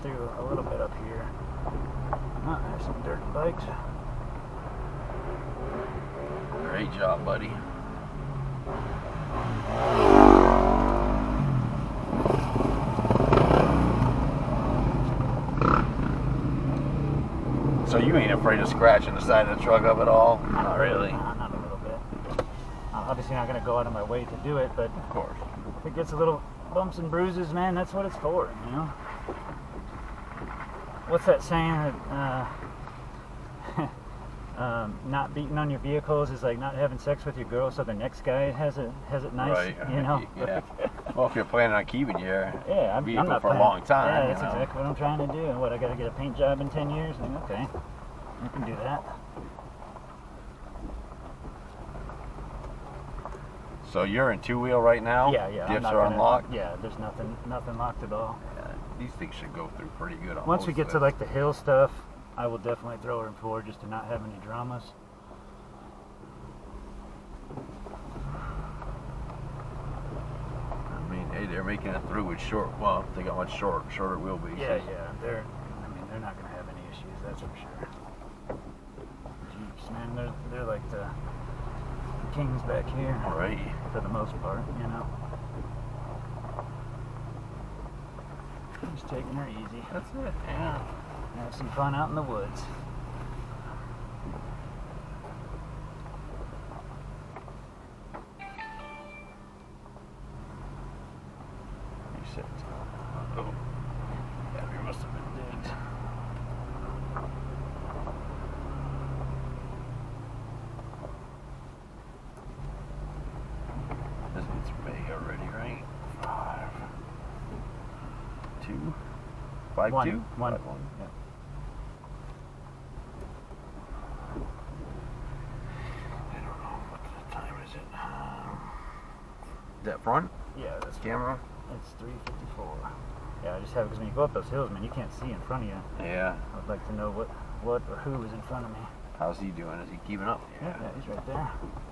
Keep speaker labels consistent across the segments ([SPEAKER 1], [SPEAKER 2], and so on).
[SPEAKER 1] through a little bit up here. Oh, there's some dirt bikes.
[SPEAKER 2] Great job, buddy. So you ain't afraid of scratching the side of the truck up at all? Not really.
[SPEAKER 1] Not a little bit. I'm obviously not going to go out of my way to do it, but
[SPEAKER 2] Of course.
[SPEAKER 1] if it gets a little bumps and bruises, man, that's what it's for, you know? What's that saying that not beating on your vehicles is like not having sex with your girl, so the next guy has it nice,
[SPEAKER 2] Right.
[SPEAKER 1] you know?
[SPEAKER 2] Yeah. Well, if you're planning on keeping your
[SPEAKER 1] Yeah, I'm
[SPEAKER 2] vehicle
[SPEAKER 1] not
[SPEAKER 2] for a
[SPEAKER 1] planning.
[SPEAKER 2] long time,
[SPEAKER 1] Yeah,
[SPEAKER 2] you
[SPEAKER 1] that's
[SPEAKER 2] know.
[SPEAKER 1] exactly what I'm trying to do. And what, I got to get a paint job in 10 years? Like, okay, I can do that.
[SPEAKER 2] So you're in two-wheel right now?
[SPEAKER 1] Yeah, yeah. I'm
[SPEAKER 2] Diffs
[SPEAKER 1] not
[SPEAKER 2] are
[SPEAKER 1] gonna-
[SPEAKER 2] unlocked?
[SPEAKER 1] Yeah, there's nothing locked at all.
[SPEAKER 2] Yeah, these things should go through pretty good on
[SPEAKER 1] Once we
[SPEAKER 2] most
[SPEAKER 1] get
[SPEAKER 2] of
[SPEAKER 1] to
[SPEAKER 2] it.
[SPEAKER 1] like the hill stuff, I will definitely throw her in forward just to not have any dramas.
[SPEAKER 2] I mean, hey, they're making it through with short, well, they got much shorter wheelbases.
[SPEAKER 1] Yeah, they're not gonna have any issues, that's for sure. Jeeps, man, they're like the kings back here.
[SPEAKER 2] Alright.
[SPEAKER 1] For the most part, you know. Just taking her easy.
[SPEAKER 2] That's it, yeah.
[SPEAKER 1] Have some fun out in the woods.
[SPEAKER 2] You said, oh, battery must have been dead. It's May already, right? 5, 2, 5,
[SPEAKER 1] 1.
[SPEAKER 2] 2?
[SPEAKER 1] 1.
[SPEAKER 2] 5, 1.
[SPEAKER 1] Yeah.
[SPEAKER 2] I don't know, what time is it? That front
[SPEAKER 1] Yeah, that's
[SPEAKER 2] camera?
[SPEAKER 1] It's 3:54. Yeah, I just have, because when you go up those hills, man, you can't see in front of you.
[SPEAKER 2] Yeah.
[SPEAKER 1] I would like to know what or who is in front of me.
[SPEAKER 2] How's he doing? Is he keeping up?
[SPEAKER 1] Yeah, he's right there.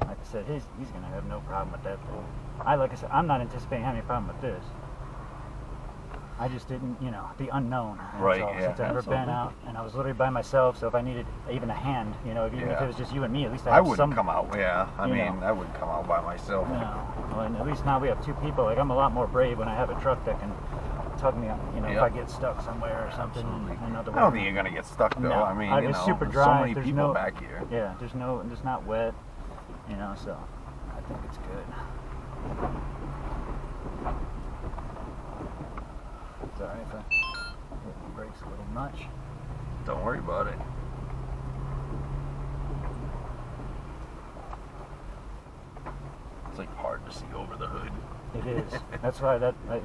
[SPEAKER 1] Like I said, he's gonna have no problem with that thing. Like I said, I'm not anticipating having a problem with this. I just didn't, you know, the unknown. That's
[SPEAKER 2] Right,
[SPEAKER 1] all.
[SPEAKER 2] yeah,
[SPEAKER 1] Since I've never been
[SPEAKER 2] absolutely.
[SPEAKER 1] out, and I was literally by myself, so if I needed even a hand, you know, even if
[SPEAKER 2] Yeah.
[SPEAKER 1] it was just you and me, at least I
[SPEAKER 2] I
[SPEAKER 1] have
[SPEAKER 2] wouldn't
[SPEAKER 1] some.
[SPEAKER 2] come out, yeah. I
[SPEAKER 1] you
[SPEAKER 2] mean,
[SPEAKER 1] know.
[SPEAKER 2] I wouldn't come out by myself.
[SPEAKER 1] No, well, and at least now we have two people. Like I'm a lot more brave when I have a truck that can tug me up. You know, if
[SPEAKER 2] Yep.
[SPEAKER 1] I get stuck somewhere or something.
[SPEAKER 2] Absolutely.
[SPEAKER 1] Another
[SPEAKER 2] I don't think you're gonna get stuck though.
[SPEAKER 1] No,
[SPEAKER 2] I mean, you
[SPEAKER 1] it's
[SPEAKER 2] know,
[SPEAKER 1] super
[SPEAKER 2] there's
[SPEAKER 1] dry.
[SPEAKER 2] so many
[SPEAKER 1] There's
[SPEAKER 2] people
[SPEAKER 1] no-
[SPEAKER 2] back here.
[SPEAKER 1] Yeah, there's not wet. You know, so I think it's good. Sorry if I hit the brakes a little much.
[SPEAKER 2] Don't worry about it. It's like hard to see over the hood.
[SPEAKER 1] It is. That's why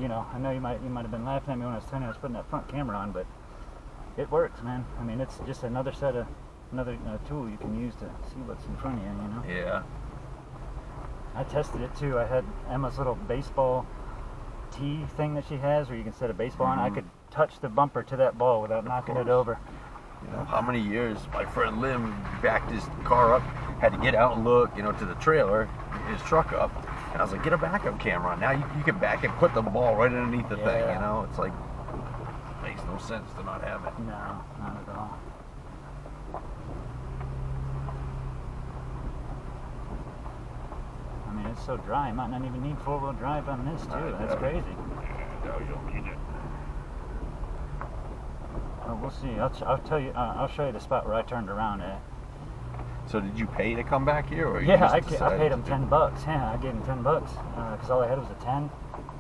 [SPEAKER 1] you know, I know you might have been laughing at me when I was telling you I was putting that front camera on, but it works, man. I mean, it's just another tool you can use to see what's in front of you, you know.
[SPEAKER 2] Yeah.
[SPEAKER 1] I tested it too. I had Emma's little baseball tee thing that she has where you can set a baseball on. I could touch the bumper to that ball without knocking it over.
[SPEAKER 2] You know, how many years my friend Lim backed his car up, had to get out and look, you know, to the trailer, his truck up, and I was like, get a backup camera on. Now you can back and put the ball right underneath the thing,
[SPEAKER 1] Yeah.
[SPEAKER 2] you know? It's like, makes no sense to not have it.
[SPEAKER 1] No, not at all. I mean, it's so dry. I might not even need four-wheel drive on this too. That's crazy.
[SPEAKER 2] No, you don't need it.
[SPEAKER 1] Oh, we'll see. I'll tell you. I'll show you the spot where I turned around at.
[SPEAKER 2] So did you pay to come back here? Or you
[SPEAKER 1] Yeah,
[SPEAKER 2] just
[SPEAKER 1] I
[SPEAKER 2] decided
[SPEAKER 1] paid him
[SPEAKER 2] to-
[SPEAKER 1] $10. Yeah, I gave him $10 because all I had was a 10.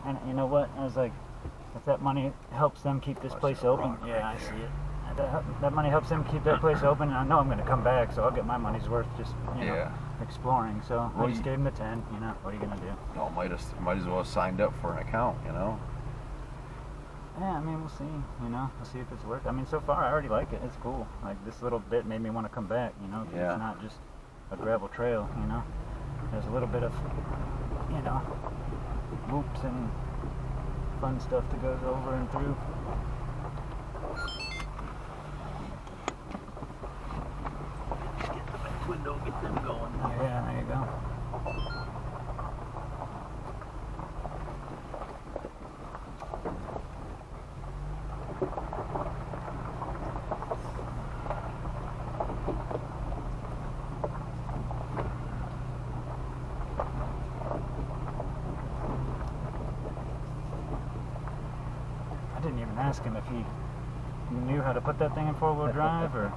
[SPEAKER 1] And you know what? I was like, if that money helps them keep this
[SPEAKER 2] Watch
[SPEAKER 1] place
[SPEAKER 2] that
[SPEAKER 1] open,
[SPEAKER 2] rock
[SPEAKER 1] yeah,
[SPEAKER 2] right
[SPEAKER 1] I
[SPEAKER 2] there.
[SPEAKER 1] see it. That money helps them keep that place open, and I know I'm going to come back, so I'll get my money's worth just
[SPEAKER 2] Yeah.
[SPEAKER 1] exploring. So
[SPEAKER 2] Well,
[SPEAKER 1] I just gave him the 10. You know, what are you going to do?
[SPEAKER 2] No, might as well have signed up for an account, you know?
[SPEAKER 1] Yeah, I mean, we'll see. You know, we'll see if it's worked. I mean, so far I already like it. It's cool. Like this little bit made me want to come back. You know, 'cause
[SPEAKER 2] Yeah.
[SPEAKER 1] it's not just a gravel trail. You know, there's a little bit of, you know, whoops and fun stuff that goes over and through.
[SPEAKER 2] Get the back window, get them going.
[SPEAKER 1] Yeah, there you go. ask him if he knew how to put that thing in 4-wheel drive, or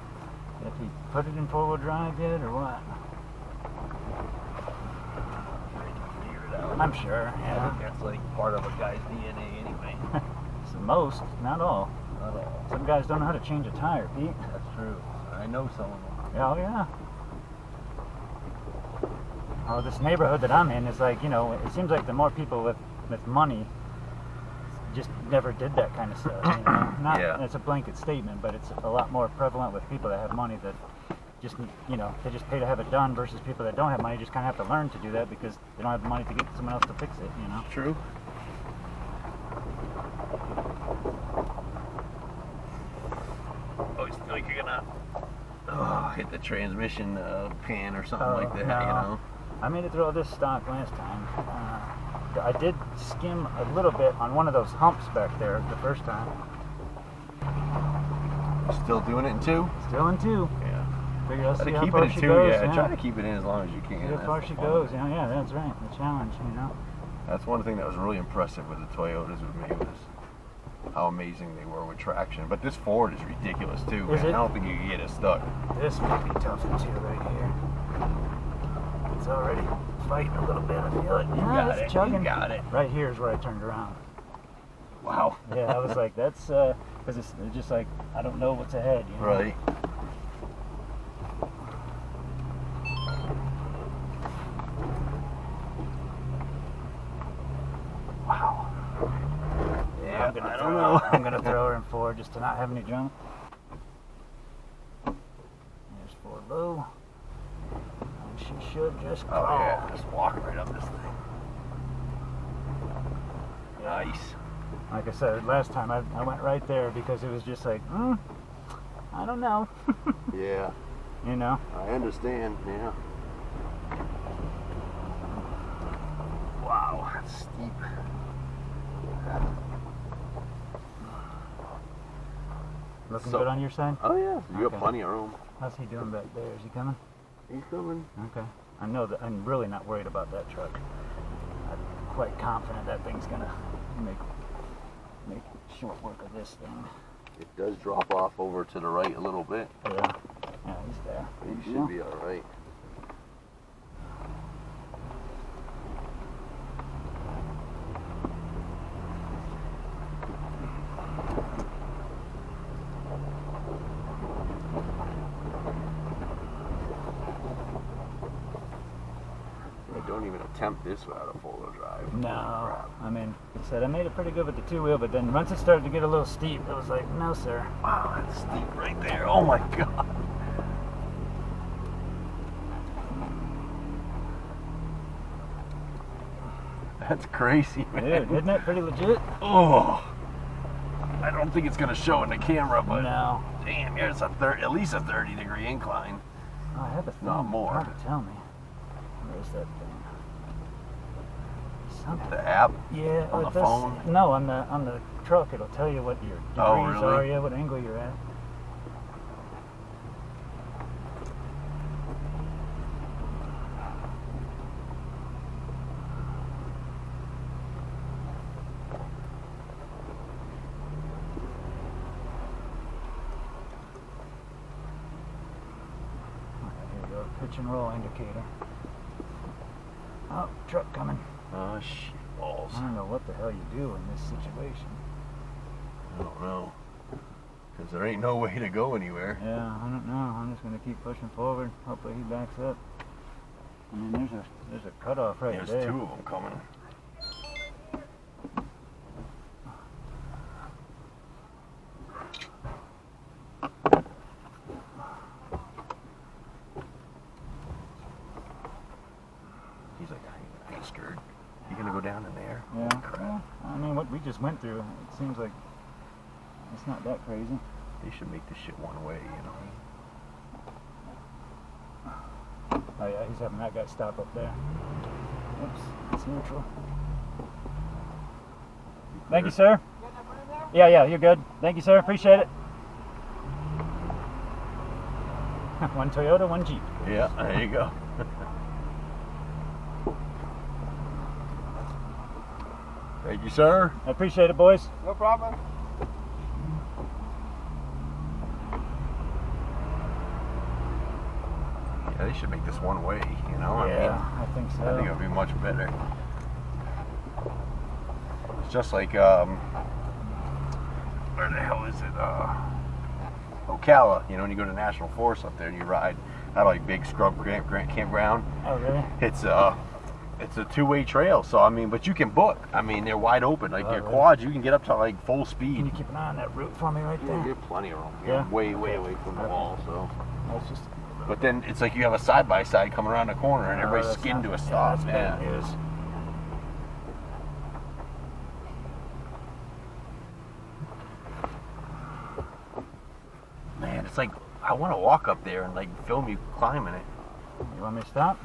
[SPEAKER 1] if he put it in 4-wheel drive yet, or what. I'm sure,
[SPEAKER 2] I
[SPEAKER 1] yeah.
[SPEAKER 2] think that's like part of a guy's DNA anyway.
[SPEAKER 1] It's the most, not all.
[SPEAKER 2] Not all.
[SPEAKER 1] Some guys don't know how to change a tire, Pete.
[SPEAKER 2] That's true. I know some of them.
[SPEAKER 1] Oh, yeah. Oh, this neighborhood that I'm in is like, you know, it seems like the more people with money just never did that kind of stuff, you know. Not,
[SPEAKER 2] Yeah.
[SPEAKER 1] It's a blanket statement, but it's a lot more prevalent with people that have money that just, you know, they just pay to have it done, versus people that don't have money just kind of have to learn to do that because they don't have the money to get someone else to fix it, you know.
[SPEAKER 2] True. Always feel like you're gonna hit the transmission pan or something like that,
[SPEAKER 1] no.
[SPEAKER 2] you know.
[SPEAKER 1] I made it through all this stock last time. I did skim a little bit on one of those humps back there the first time.
[SPEAKER 2] Still doing it in 2?
[SPEAKER 1] Still in 2.
[SPEAKER 2] Yeah.
[SPEAKER 1] Figure I'll
[SPEAKER 2] Try
[SPEAKER 1] see
[SPEAKER 2] to
[SPEAKER 1] how
[SPEAKER 2] keep
[SPEAKER 1] far
[SPEAKER 2] it in
[SPEAKER 1] she
[SPEAKER 2] 2,
[SPEAKER 1] goes.
[SPEAKER 2] yeah. Try to keep it in as long as you can.
[SPEAKER 1] See how
[SPEAKER 2] That's
[SPEAKER 1] far
[SPEAKER 2] the
[SPEAKER 1] she
[SPEAKER 2] fun.
[SPEAKER 1] goes. Yeah, that's right. The challenge, you know.
[SPEAKER 2] That's one thing that was really impressive with the Toyotas with me, was how amazing they were with traction. But this Ford is ridiculous too,
[SPEAKER 1] Is
[SPEAKER 2] man.
[SPEAKER 1] it?
[SPEAKER 2] I don't think you can get it stuck.
[SPEAKER 1] This might be tough too right here. It's already fighting a little bit. I feel it. Yeah, it's chugging.
[SPEAKER 2] You got it.
[SPEAKER 1] Right here is where I turned around.
[SPEAKER 2] Wow.
[SPEAKER 1] Yeah, I was like, that's because it's just like I don't know what's ahead. You know?
[SPEAKER 2] Right.
[SPEAKER 1] Wow.
[SPEAKER 2] Yeah,
[SPEAKER 1] I
[SPEAKER 2] don't know.
[SPEAKER 1] I'm gonna throw her in 4 just to not have any drama. There's 4 low. And she should just crawl.
[SPEAKER 2] Oh yeah, just walk right up this thing. Nice.
[SPEAKER 1] Like I said, last time I went right there because it was just like, I don't know.
[SPEAKER 2] Yeah,
[SPEAKER 1] You know?
[SPEAKER 2] I understand. Yeah.
[SPEAKER 1] Wow, that's steep. Looking
[SPEAKER 2] So-
[SPEAKER 1] good on your side?
[SPEAKER 2] Oh yeah, you
[SPEAKER 1] Okay.
[SPEAKER 2] got plenty of room.
[SPEAKER 1] How's he doing back there? Is he coming?
[SPEAKER 2] He's coming.
[SPEAKER 1] Okay. I know that I'm really not worried about that truck. I'm quite confident that thing's gonna make short work of this thing.
[SPEAKER 2] It does drop off over to the right a little bit.
[SPEAKER 1] Yeah. Yeah, he's there.
[SPEAKER 2] But you should be all right. Don't even attempt this without a 4-wheel drive.
[SPEAKER 1] No.
[SPEAKER 2] Crap.
[SPEAKER 1] I mean, like I said, I made it pretty good with the 2-wheel, but then once it started to get a little steep, it was like, no, sir.
[SPEAKER 2] Wow, that's steep right there. Oh my god. That's crazy, man.
[SPEAKER 1] Dude, isn't that pretty legit?
[SPEAKER 2] Oh. I don't think it's gonna show in the camera, but
[SPEAKER 1] No.
[SPEAKER 2] damn, yeah, it's at least a 30-degree incline.
[SPEAKER 1] Oh, I have a thing.
[SPEAKER 2] Not more.
[SPEAKER 1] Probably tell me. Where's that thing? Something.
[SPEAKER 2] The app.
[SPEAKER 1] Yeah,
[SPEAKER 2] on
[SPEAKER 1] it
[SPEAKER 2] the
[SPEAKER 1] does-
[SPEAKER 2] phone?
[SPEAKER 1] No, on the truck, it'll tell you what your degrees
[SPEAKER 2] Oh, really?
[SPEAKER 1] are, yeah, what angle you're at. Here we go, pitch and roll indicator. Oh, truck coming.
[SPEAKER 2] Oh shit balls.
[SPEAKER 1] I don't know what the hell you do in this situation.
[SPEAKER 2] I don't know. Because there ain't no way to go anywhere.
[SPEAKER 1] Yeah, I don't know. I'm just gonna keep pushing forward. Hopefully he backs up. I mean, there's a cutoff right
[SPEAKER 2] There's
[SPEAKER 1] there.
[SPEAKER 2] 2 of them coming. He's like, I ain't scared. You gonna go down in there?
[SPEAKER 1] Yeah.
[SPEAKER 2] Crap.
[SPEAKER 1] Well, I mean, what we just went through, it seems like it's not that crazy.
[SPEAKER 2] They should make this shit one way, you know?
[SPEAKER 1] Oh yeah, he's having that guy stop up there. Oops, it's neutral. Thank you, sir. Yeah, you're good. Thank you, sir. Appreciate it. One Toyota, one Jeep.
[SPEAKER 2] Yeah, there you go. Thank you, sir.
[SPEAKER 1] I appreciate it, boys.
[SPEAKER 3] No problem.
[SPEAKER 2] Yeah, they should make this one way, you know?
[SPEAKER 1] Yeah, I think so.
[SPEAKER 2] I think it would be much better. It's just like, where the hell is it? Ocala, you know, when you go to National Forest up there and you ride out like big scrub campground.
[SPEAKER 1] Oh, really?
[SPEAKER 2] It's a two-way trail, so I mean, but you can book. I mean, they're wide open. Like your quads, you can get up to like full speed.
[SPEAKER 1] Can you keep an eye on that route for me right there?
[SPEAKER 2] Yeah, you have plenty of room.
[SPEAKER 1] Yeah.
[SPEAKER 2] Way away from the wall, so.
[SPEAKER 1] That's just.
[SPEAKER 2] But then it's like you have a side-by-side coming around the corner and everybody's skinned to a stop.
[SPEAKER 1] That's
[SPEAKER 2] Yeah.
[SPEAKER 1] bad news.
[SPEAKER 2] Man, it's like I want to walk up there and like film you climbing it.
[SPEAKER 1] You want me to stop?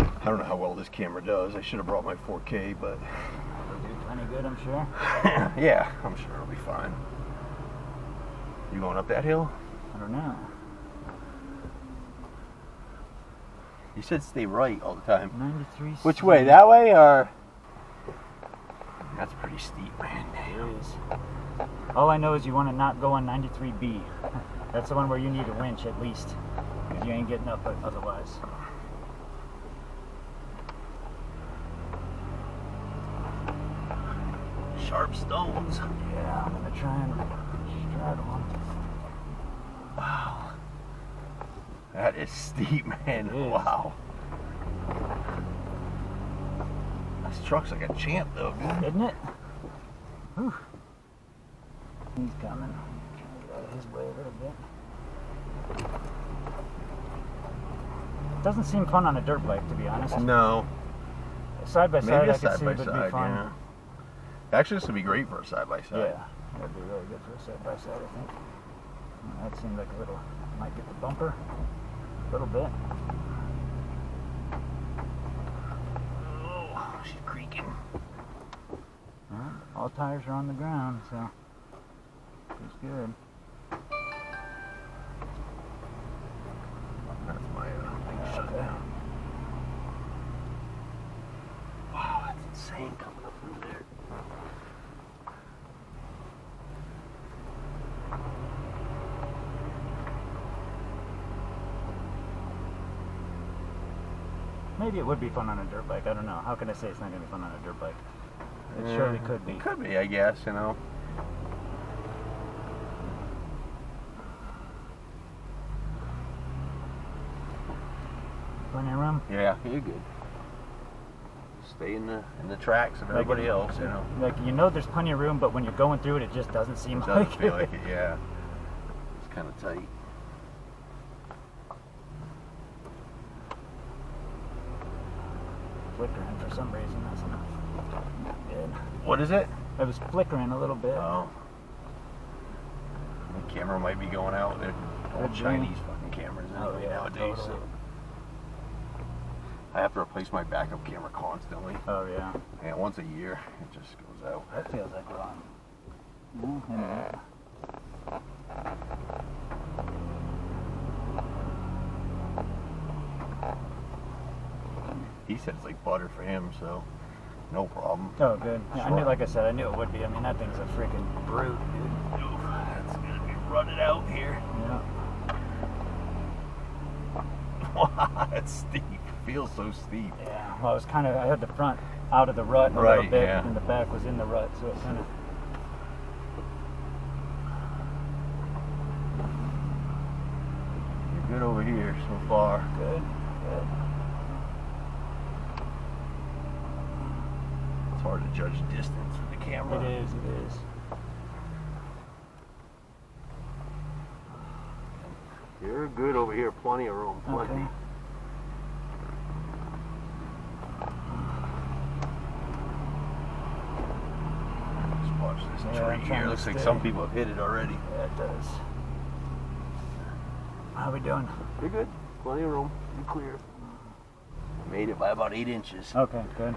[SPEAKER 2] I don't know how well this camera does. I should have brought my 4K, but
[SPEAKER 1] It'll do plenty good, I'm sure.
[SPEAKER 2] yeah, I'm sure it'll be fine. You going up that hill?
[SPEAKER 1] I don't know.
[SPEAKER 2] You said stay right all the time.
[SPEAKER 1] 93.
[SPEAKER 2] Which way? That way or? That's pretty steep, man.
[SPEAKER 1] It is. All I know is you want to not go on 93B. That's the one where you need a winch at least. Because you ain't getting up otherwise.
[SPEAKER 2] Sharp stones.
[SPEAKER 1] Yeah, I'm gonna try and straddle them.
[SPEAKER 2] Wow. That is steep, man.
[SPEAKER 1] It is.
[SPEAKER 2] Wow. This truck's like a champ, though, dude.
[SPEAKER 1] Isn't it? Whew. He's coming. Trying to get out of his way a little bit. Doesn't seem fun on a dirt bike, to be honest.
[SPEAKER 2] No.
[SPEAKER 1] Side by side,
[SPEAKER 2] Maybe
[SPEAKER 1] I
[SPEAKER 2] a
[SPEAKER 1] could
[SPEAKER 2] side
[SPEAKER 1] see
[SPEAKER 2] by
[SPEAKER 1] would be
[SPEAKER 2] side,
[SPEAKER 1] fun.
[SPEAKER 2] yeah. Actually, this would be great for a side by side.
[SPEAKER 1] Yeah, that'd be really good for a side by side, I think. That seemed like a little, might get the bumper a little bit.
[SPEAKER 2] Oh, she's creaking.
[SPEAKER 1] Well, all tires are on the ground, so it's good.
[SPEAKER 2] That's my thing shut
[SPEAKER 1] Okay.
[SPEAKER 2] down. Wow, that's insane coming up through there.
[SPEAKER 1] Maybe it would be fun on a dirt bike. I don't know. How can I say it's not going to be fun on a dirt bike? It surely could be.
[SPEAKER 2] It could be, I guess, you know.
[SPEAKER 1] Plenty of room.
[SPEAKER 2] Yeah, you're good. Stay in the tracks of everybody else, you know.
[SPEAKER 1] Like, you know there's plenty of room, but when you're going through it, it just doesn't seem
[SPEAKER 2] It
[SPEAKER 1] like
[SPEAKER 2] doesn't feel like it, yeah. It's kind of tight.
[SPEAKER 1] Flickering for some reason. That's not good.
[SPEAKER 2] What is it?
[SPEAKER 1] It was flickering a little bit.
[SPEAKER 2] Oh. The camera might be going out. They're all
[SPEAKER 1] Could be.
[SPEAKER 2] Chinese fucking cameras
[SPEAKER 1] Oh,
[SPEAKER 2] anyway
[SPEAKER 1] yeah,
[SPEAKER 2] nowadays.
[SPEAKER 1] totally.
[SPEAKER 2] So I have to replace my backup camera constantly.
[SPEAKER 1] Oh, yeah.
[SPEAKER 2] And once a year, it just goes out.
[SPEAKER 1] That feels like a lot. Yeah, anyway.
[SPEAKER 2] He said it's like butter for him, so no problem.
[SPEAKER 1] Oh, good. Yeah, I
[SPEAKER 2] Sure.
[SPEAKER 1] knew, like I said, I knew it would be. I mean, that thing's a freaking brute, dude.
[SPEAKER 2] Oof, that's gonna be running out here.
[SPEAKER 1] Yeah.
[SPEAKER 2] Wow, that's steep. Feels so steep.
[SPEAKER 1] Yeah. Well, I was kind of, I had the front out of the rut a little
[SPEAKER 2] Right,
[SPEAKER 1] bit,
[SPEAKER 2] yeah.
[SPEAKER 1] and the back was in the rut, so it kind of.
[SPEAKER 2] You're good over here so far.
[SPEAKER 1] Good. Good.
[SPEAKER 2] It's hard to judge distance with the camera.
[SPEAKER 1] It is. It is.
[SPEAKER 2] You're good over here. Plenty of room. Plenty.
[SPEAKER 1] Okay.
[SPEAKER 2] Just watch this
[SPEAKER 1] Yeah,
[SPEAKER 2] tree. here. It looks like some people have hit it already.
[SPEAKER 1] Yeah, it does. How we doing?
[SPEAKER 2] You're good. Plenty of room. You're clear. Made it by about 8 inches.
[SPEAKER 1] Okay, good.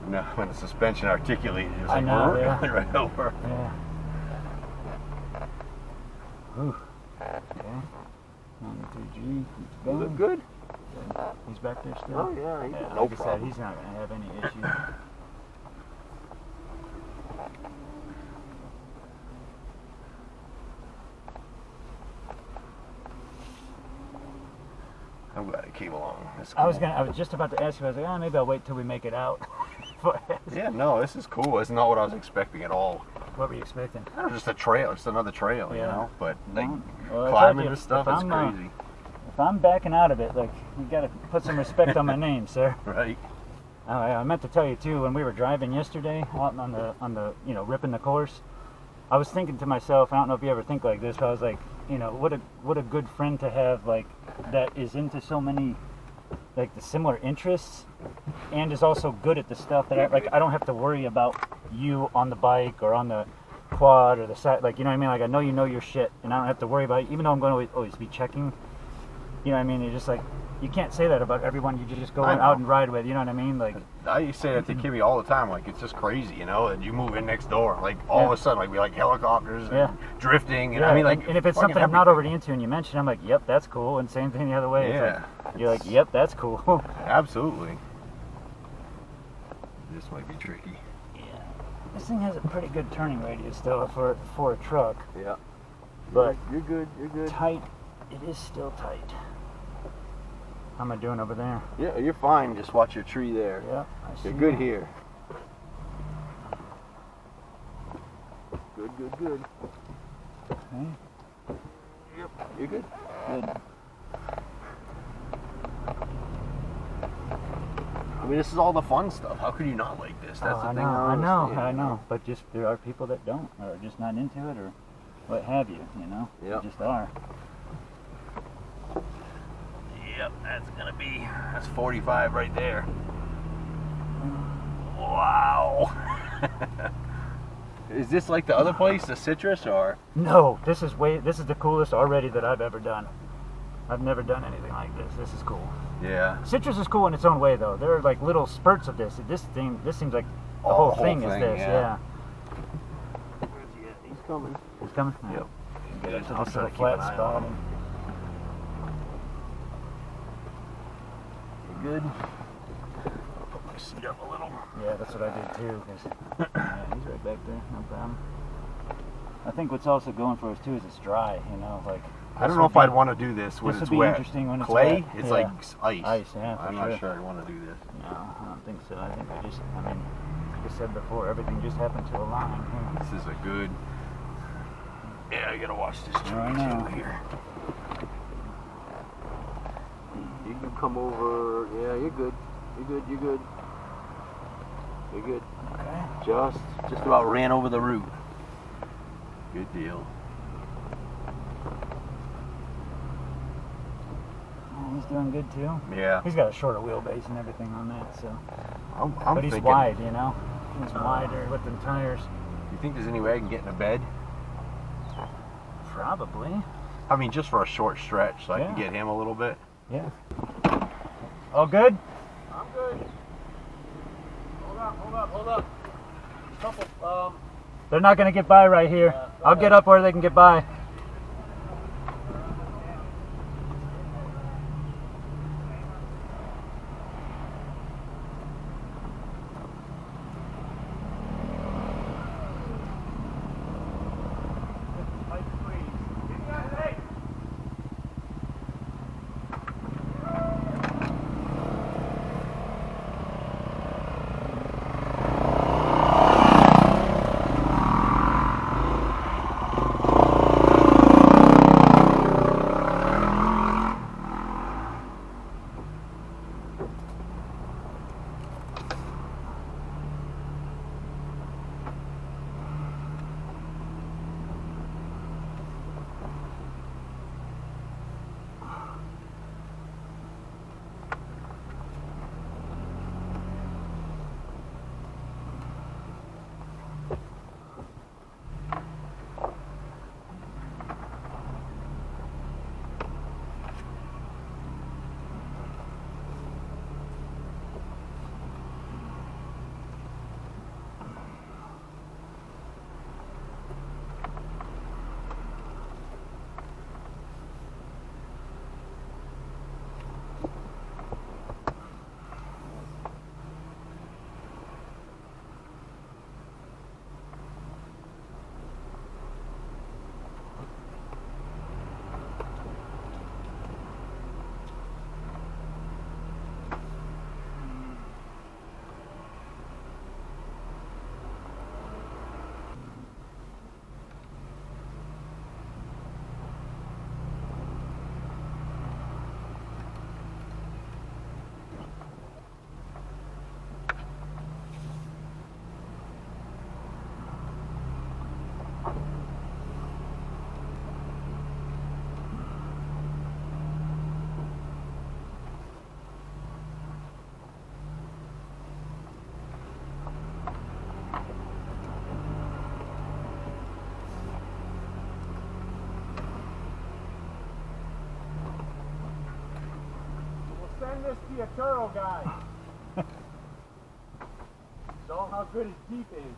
[SPEAKER 2] No, when the suspension articulated, it was like
[SPEAKER 1] know, yeah.
[SPEAKER 2] going right over.
[SPEAKER 1] Yeah. Ooh. Okay. 93G. Keeps going.
[SPEAKER 2] Look good.
[SPEAKER 1] He's back there still?
[SPEAKER 2] Oh, yeah.
[SPEAKER 1] No like problem. I said, he's not going to have any issue.
[SPEAKER 2] I'm glad it came along.
[SPEAKER 1] Cool. I was just about to ask you. I was like, oh, maybe I'll wait till we make it out.
[SPEAKER 2] Yeah, no, this is cool. It's not what I was expecting at all.
[SPEAKER 1] What were you expecting?
[SPEAKER 2] Just a trail, just another trail,
[SPEAKER 1] yeah.
[SPEAKER 2] You know. But like
[SPEAKER 1] well,
[SPEAKER 2] climbing this stuff is crazy.
[SPEAKER 1] If I'm backing out of it, like you got to put some respect on my name, sir.
[SPEAKER 2] Right.
[SPEAKER 1] I meant to tell you too. When we were driving yesterday, out on the ripping the course, I was thinking to myself. I don't know if you ever think like this, but I was like, what a good friend to have, like that is into so many, like the similar interests, and is also good at the stuff that I don't have to worry about you on the bike or on the quad or the side, like, you know what I mean? Like, I know you know your shit, and I don't have to worry about it, even though I'm going to always be checking. You know what I mean? You're just like, you can't say that about everyone you just go out and ride with, you know what I mean? Like,
[SPEAKER 2] I used to say that to Kimmy all the time, like, it's just crazy, you know, and you move in next door, like, all of a sudden, like, we like helicopters and drifting, and I mean, like,
[SPEAKER 1] and if it's something I'm not already into and you mention, I'm like, yep, that's cool, and same thing the other way.
[SPEAKER 2] Yeah.
[SPEAKER 1] You're like, yep, that's cool.
[SPEAKER 2] Absolutely. This might be tricky.
[SPEAKER 1] Yeah. This thing has a pretty good turning radius, though, for a truck.
[SPEAKER 2] Yeah.
[SPEAKER 1] But
[SPEAKER 2] you're good. You're good.
[SPEAKER 1] Tight. It is still tight. How am I doing over there?
[SPEAKER 2] Yeah, you're fine. Just watch your tree there.
[SPEAKER 1] Yeah, I see.
[SPEAKER 2] You're good here. Good.
[SPEAKER 1] Okay.
[SPEAKER 2] Yep, you're good.
[SPEAKER 1] Good.
[SPEAKER 2] I mean, this is all the fun stuff. How could you not like this? That's the thing. I
[SPEAKER 1] know. But just there are people that don't, or are just not into it, or what have you. You know.
[SPEAKER 2] Yep.
[SPEAKER 1] They just are.
[SPEAKER 2] Yep, that's 45 right there. Wow. Is this like the other place, the citrus, or?
[SPEAKER 1] No, this is the coolest already that I've ever done. I've never done anything like this. This is cool.
[SPEAKER 2] Yeah.
[SPEAKER 1] Citrus is cool in its own way, though. There are like little spurts of this. This seems like the whole thing is this. Yeah.
[SPEAKER 2] Where's he at? He's coming.
[SPEAKER 1] He's coming?
[SPEAKER 2] Yep.
[SPEAKER 1] Good. So this is a flat spot.
[SPEAKER 2] Good. I'll put my seat up a little.
[SPEAKER 1] Yeah, that's what I did too. Yeah, he's right back there, no problem. I think what's also going for us too is it's dry. You know, like.
[SPEAKER 2] I don't know if I'd want to do this when it's wet.
[SPEAKER 1] Interesting when it's
[SPEAKER 2] clay,
[SPEAKER 1] wet.
[SPEAKER 2] it's like ice.
[SPEAKER 1] Ice, yeah.
[SPEAKER 2] I'm not sure I'd want to do this.
[SPEAKER 1] No, I don't think so. I think like I said before, everything just happened to align. Yeah.
[SPEAKER 2] This is a good. Yeah, I gotta watch this tree too here. You can come over. Yeah, you're good. You're good.
[SPEAKER 1] Okay.
[SPEAKER 2] Just about ran over the root. Good deal.
[SPEAKER 1] Oh, he's doing good too.
[SPEAKER 2] Yeah.
[SPEAKER 1] He's got a shorter wheelbase and everything on that, so.
[SPEAKER 2] But
[SPEAKER 1] he's wide, you know. He's wider with the tires.
[SPEAKER 2] You think there's any way I can get in a bed?
[SPEAKER 1] Probably.
[SPEAKER 2] I mean, just for a short stretch, so I can get him a little bit.
[SPEAKER 1] Yeah. All good?
[SPEAKER 2] I'm good. Hold up. Couple,
[SPEAKER 1] They're not going to get by right here. I'll get up where they can get by.
[SPEAKER 3] just be a turtle guy. Saw how good his teeth is.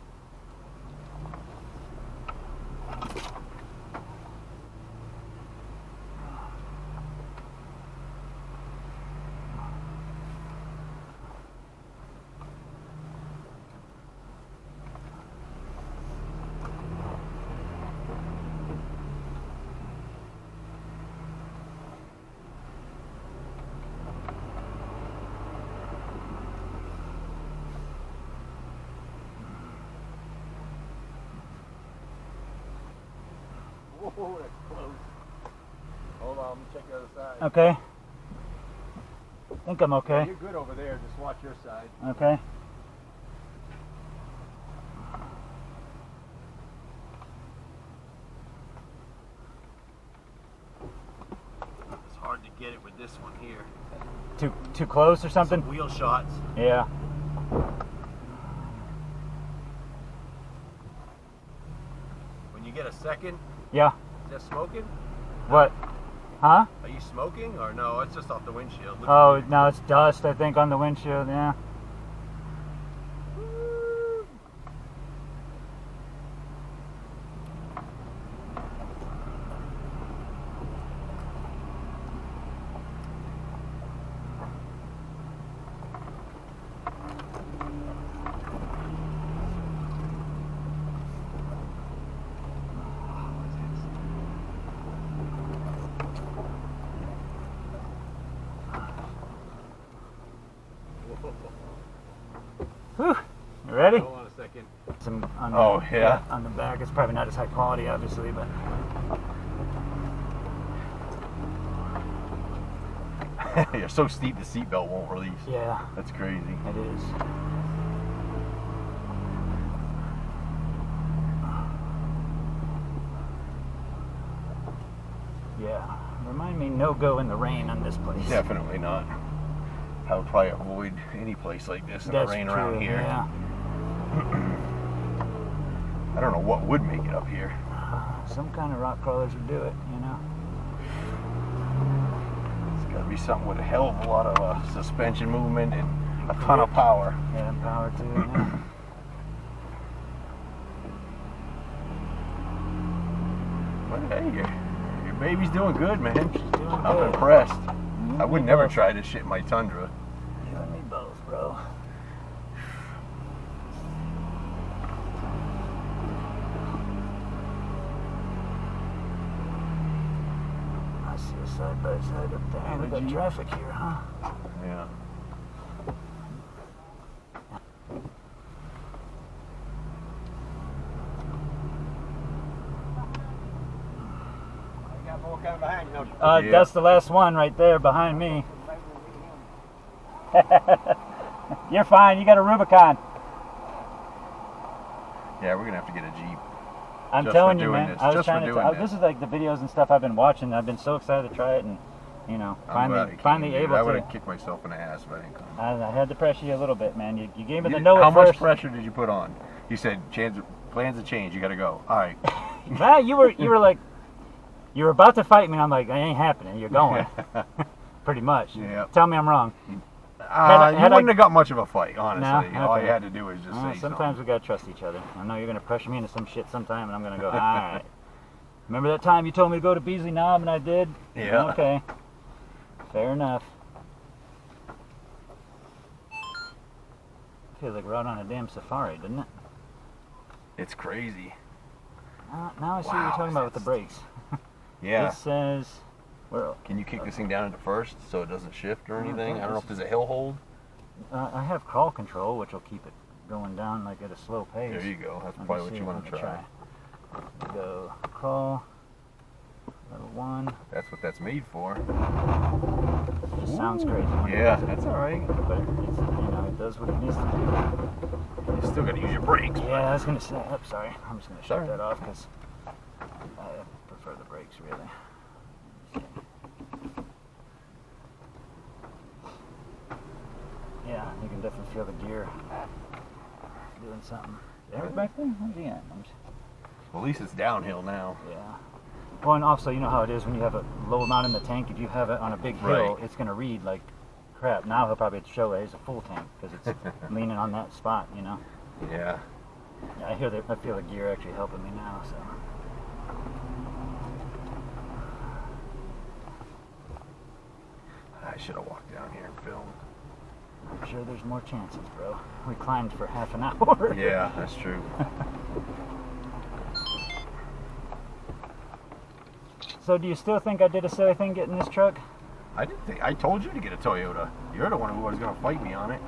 [SPEAKER 3] Whoa, that's close. Hold on, let me check the other side.
[SPEAKER 1] Okay. I think I'm okay.
[SPEAKER 3] You're good over there, just watch your side.
[SPEAKER 1] Okay.
[SPEAKER 2] It's hard to get it with this one here.
[SPEAKER 1] Too close or something?
[SPEAKER 2] Some wheel shots.
[SPEAKER 1] Yeah.
[SPEAKER 2] When you get a second,
[SPEAKER 1] Yeah.
[SPEAKER 2] is that smoking?
[SPEAKER 1] What? Huh?
[SPEAKER 2] Are you smoking or no? It's just off the windshield. Looks
[SPEAKER 1] Oh,
[SPEAKER 2] weird.
[SPEAKER 1] no, it's dust, I think, on the windshield, yeah. Whew. You ready?
[SPEAKER 2] Hold on a second.
[SPEAKER 1] Some on
[SPEAKER 2] Oh,
[SPEAKER 1] the,
[SPEAKER 2] yeah.
[SPEAKER 1] on the back. It's probably not as high quality, obviously, but
[SPEAKER 2] You're so steep the seatbelt won't release.
[SPEAKER 1] yeah,
[SPEAKER 2] That's crazy.
[SPEAKER 1] it is. Yeah. Remind me, no go in the rain on this place.
[SPEAKER 2] Definitely not. I would probably avoid any place like this in
[SPEAKER 1] That's
[SPEAKER 2] the rain
[SPEAKER 1] true,
[SPEAKER 2] around here.
[SPEAKER 1] Yeah.
[SPEAKER 2] I don't know what would make it up here.
[SPEAKER 1] Some kind of rock crawlers would do it, you know.
[SPEAKER 2] It's got to be something with a hell of a lot of suspension movement and a ton of power.
[SPEAKER 1] Yeah, and power too. Yeah.
[SPEAKER 2] But hey, your baby's doing good, man.
[SPEAKER 1] doing
[SPEAKER 2] I'm
[SPEAKER 1] good.
[SPEAKER 2] impressed.
[SPEAKER 1] You
[SPEAKER 2] I would
[SPEAKER 1] and me
[SPEAKER 2] never
[SPEAKER 1] both.
[SPEAKER 2] try this shit in my Tundra.
[SPEAKER 1] You and me both, bro. I see a side by side up there. We got traffic here, huh?
[SPEAKER 2] Yeah.
[SPEAKER 3] You got more coming behind you, don't you?
[SPEAKER 2] Yeah.
[SPEAKER 1] That's the last one right there behind me. You're fine. You got a Rubicon.
[SPEAKER 2] Yeah, we're gonna have to get a Jeep.
[SPEAKER 1] I'm
[SPEAKER 2] Just
[SPEAKER 1] telling
[SPEAKER 2] for
[SPEAKER 1] you,
[SPEAKER 2] doing
[SPEAKER 1] man.
[SPEAKER 2] this.
[SPEAKER 1] I was
[SPEAKER 2] Just for
[SPEAKER 1] trying to.
[SPEAKER 2] doing
[SPEAKER 1] This
[SPEAKER 2] this.
[SPEAKER 1] is like the videos and stuff I've been watching. I've been so excited to try it, and you know,
[SPEAKER 2] I'm glad I
[SPEAKER 1] finally
[SPEAKER 2] came, dude.
[SPEAKER 1] able
[SPEAKER 2] I
[SPEAKER 1] to.
[SPEAKER 2] would have kicked myself in the ass if I didn't come.
[SPEAKER 1] I had to pressure you a little bit, man. You gave me the
[SPEAKER 2] You-
[SPEAKER 1] no
[SPEAKER 2] How
[SPEAKER 1] at
[SPEAKER 2] much
[SPEAKER 1] first.
[SPEAKER 2] pressure did you put on? You said plans have changed. You got to go. All right.
[SPEAKER 1] Nah, you were like, you were about to fight me, and I'm like, it ain't happening. You're going, pretty much.
[SPEAKER 2] Yeah.
[SPEAKER 1] Tell me I'm wrong.
[SPEAKER 2] You
[SPEAKER 1] had
[SPEAKER 2] wouldn't
[SPEAKER 1] I-
[SPEAKER 2] have got much of a fight, honestly.
[SPEAKER 1] No?
[SPEAKER 2] All
[SPEAKER 1] Okay.
[SPEAKER 2] you had to do was just say
[SPEAKER 1] Sometimes
[SPEAKER 2] something.
[SPEAKER 1] we gotta trust each other. I know you're gonna pressure me into some shit sometime, and I'm gonna go, all right. Remember that time you told me to go to Beasley Knob, and I did?
[SPEAKER 2] Yeah.
[SPEAKER 1] Okay. Fair enough. Feels like we're out on a damn safari, doesn't it?
[SPEAKER 2] It's crazy.
[SPEAKER 1] Now I see what you're
[SPEAKER 2] Wow,
[SPEAKER 1] talking about with the
[SPEAKER 2] that's-
[SPEAKER 1] brakes.
[SPEAKER 2] Yeah.
[SPEAKER 1] This says, where?
[SPEAKER 2] Can you kick this thing down into first so it doesn't shift or
[SPEAKER 1] Oh,
[SPEAKER 2] anything?
[SPEAKER 1] okay.
[SPEAKER 2] I don't know if there's a hill hold.
[SPEAKER 1] I have crawl control, which will keep it going down like at a slow pace.
[SPEAKER 2] There you go. That's
[SPEAKER 1] Let me
[SPEAKER 2] probably what
[SPEAKER 1] see,
[SPEAKER 2] you want
[SPEAKER 1] let
[SPEAKER 2] to
[SPEAKER 1] me
[SPEAKER 2] try.
[SPEAKER 1] Go crawl. Level 1.
[SPEAKER 2] That's what that's made for.
[SPEAKER 1] It just sounds crazy. When it
[SPEAKER 2] Yeah,
[SPEAKER 1] does it.
[SPEAKER 2] that's all right.
[SPEAKER 1] But it's, it does what it needs to do.
[SPEAKER 2] You still got to use your brakes. but-
[SPEAKER 1] Yeah, I was gonna say. Oh, sorry. I'm just gonna shut
[SPEAKER 2] Sorry.
[SPEAKER 1] that off because I prefer the brakes really. Yeah, you can definitely feel the gear doing something. Is Eric back there? Where's he at?
[SPEAKER 2] Well, at least it's downhill now.
[SPEAKER 1] Yeah. Well, and also, you know how it is when you have a low amount in the tank. If you have it on a big hill,
[SPEAKER 2] Right.
[SPEAKER 1] it's gonna read like crap. Now he'll probably show that he's a full tank because it's leaning on that spot, you know.
[SPEAKER 2] Yeah.
[SPEAKER 1] Yeah, I feel the gear actually helping me now, so.
[SPEAKER 2] I should have walked down here and filmed.
[SPEAKER 1] I'm sure there's more chances, bro. We climbed for half an hour.
[SPEAKER 2] Yeah, that's true.
[SPEAKER 1] So do you still think I did a silly thing getting this truck?
[SPEAKER 2] I didn't think. I told you to get a Toyota. You're the one who was going to fight me on it.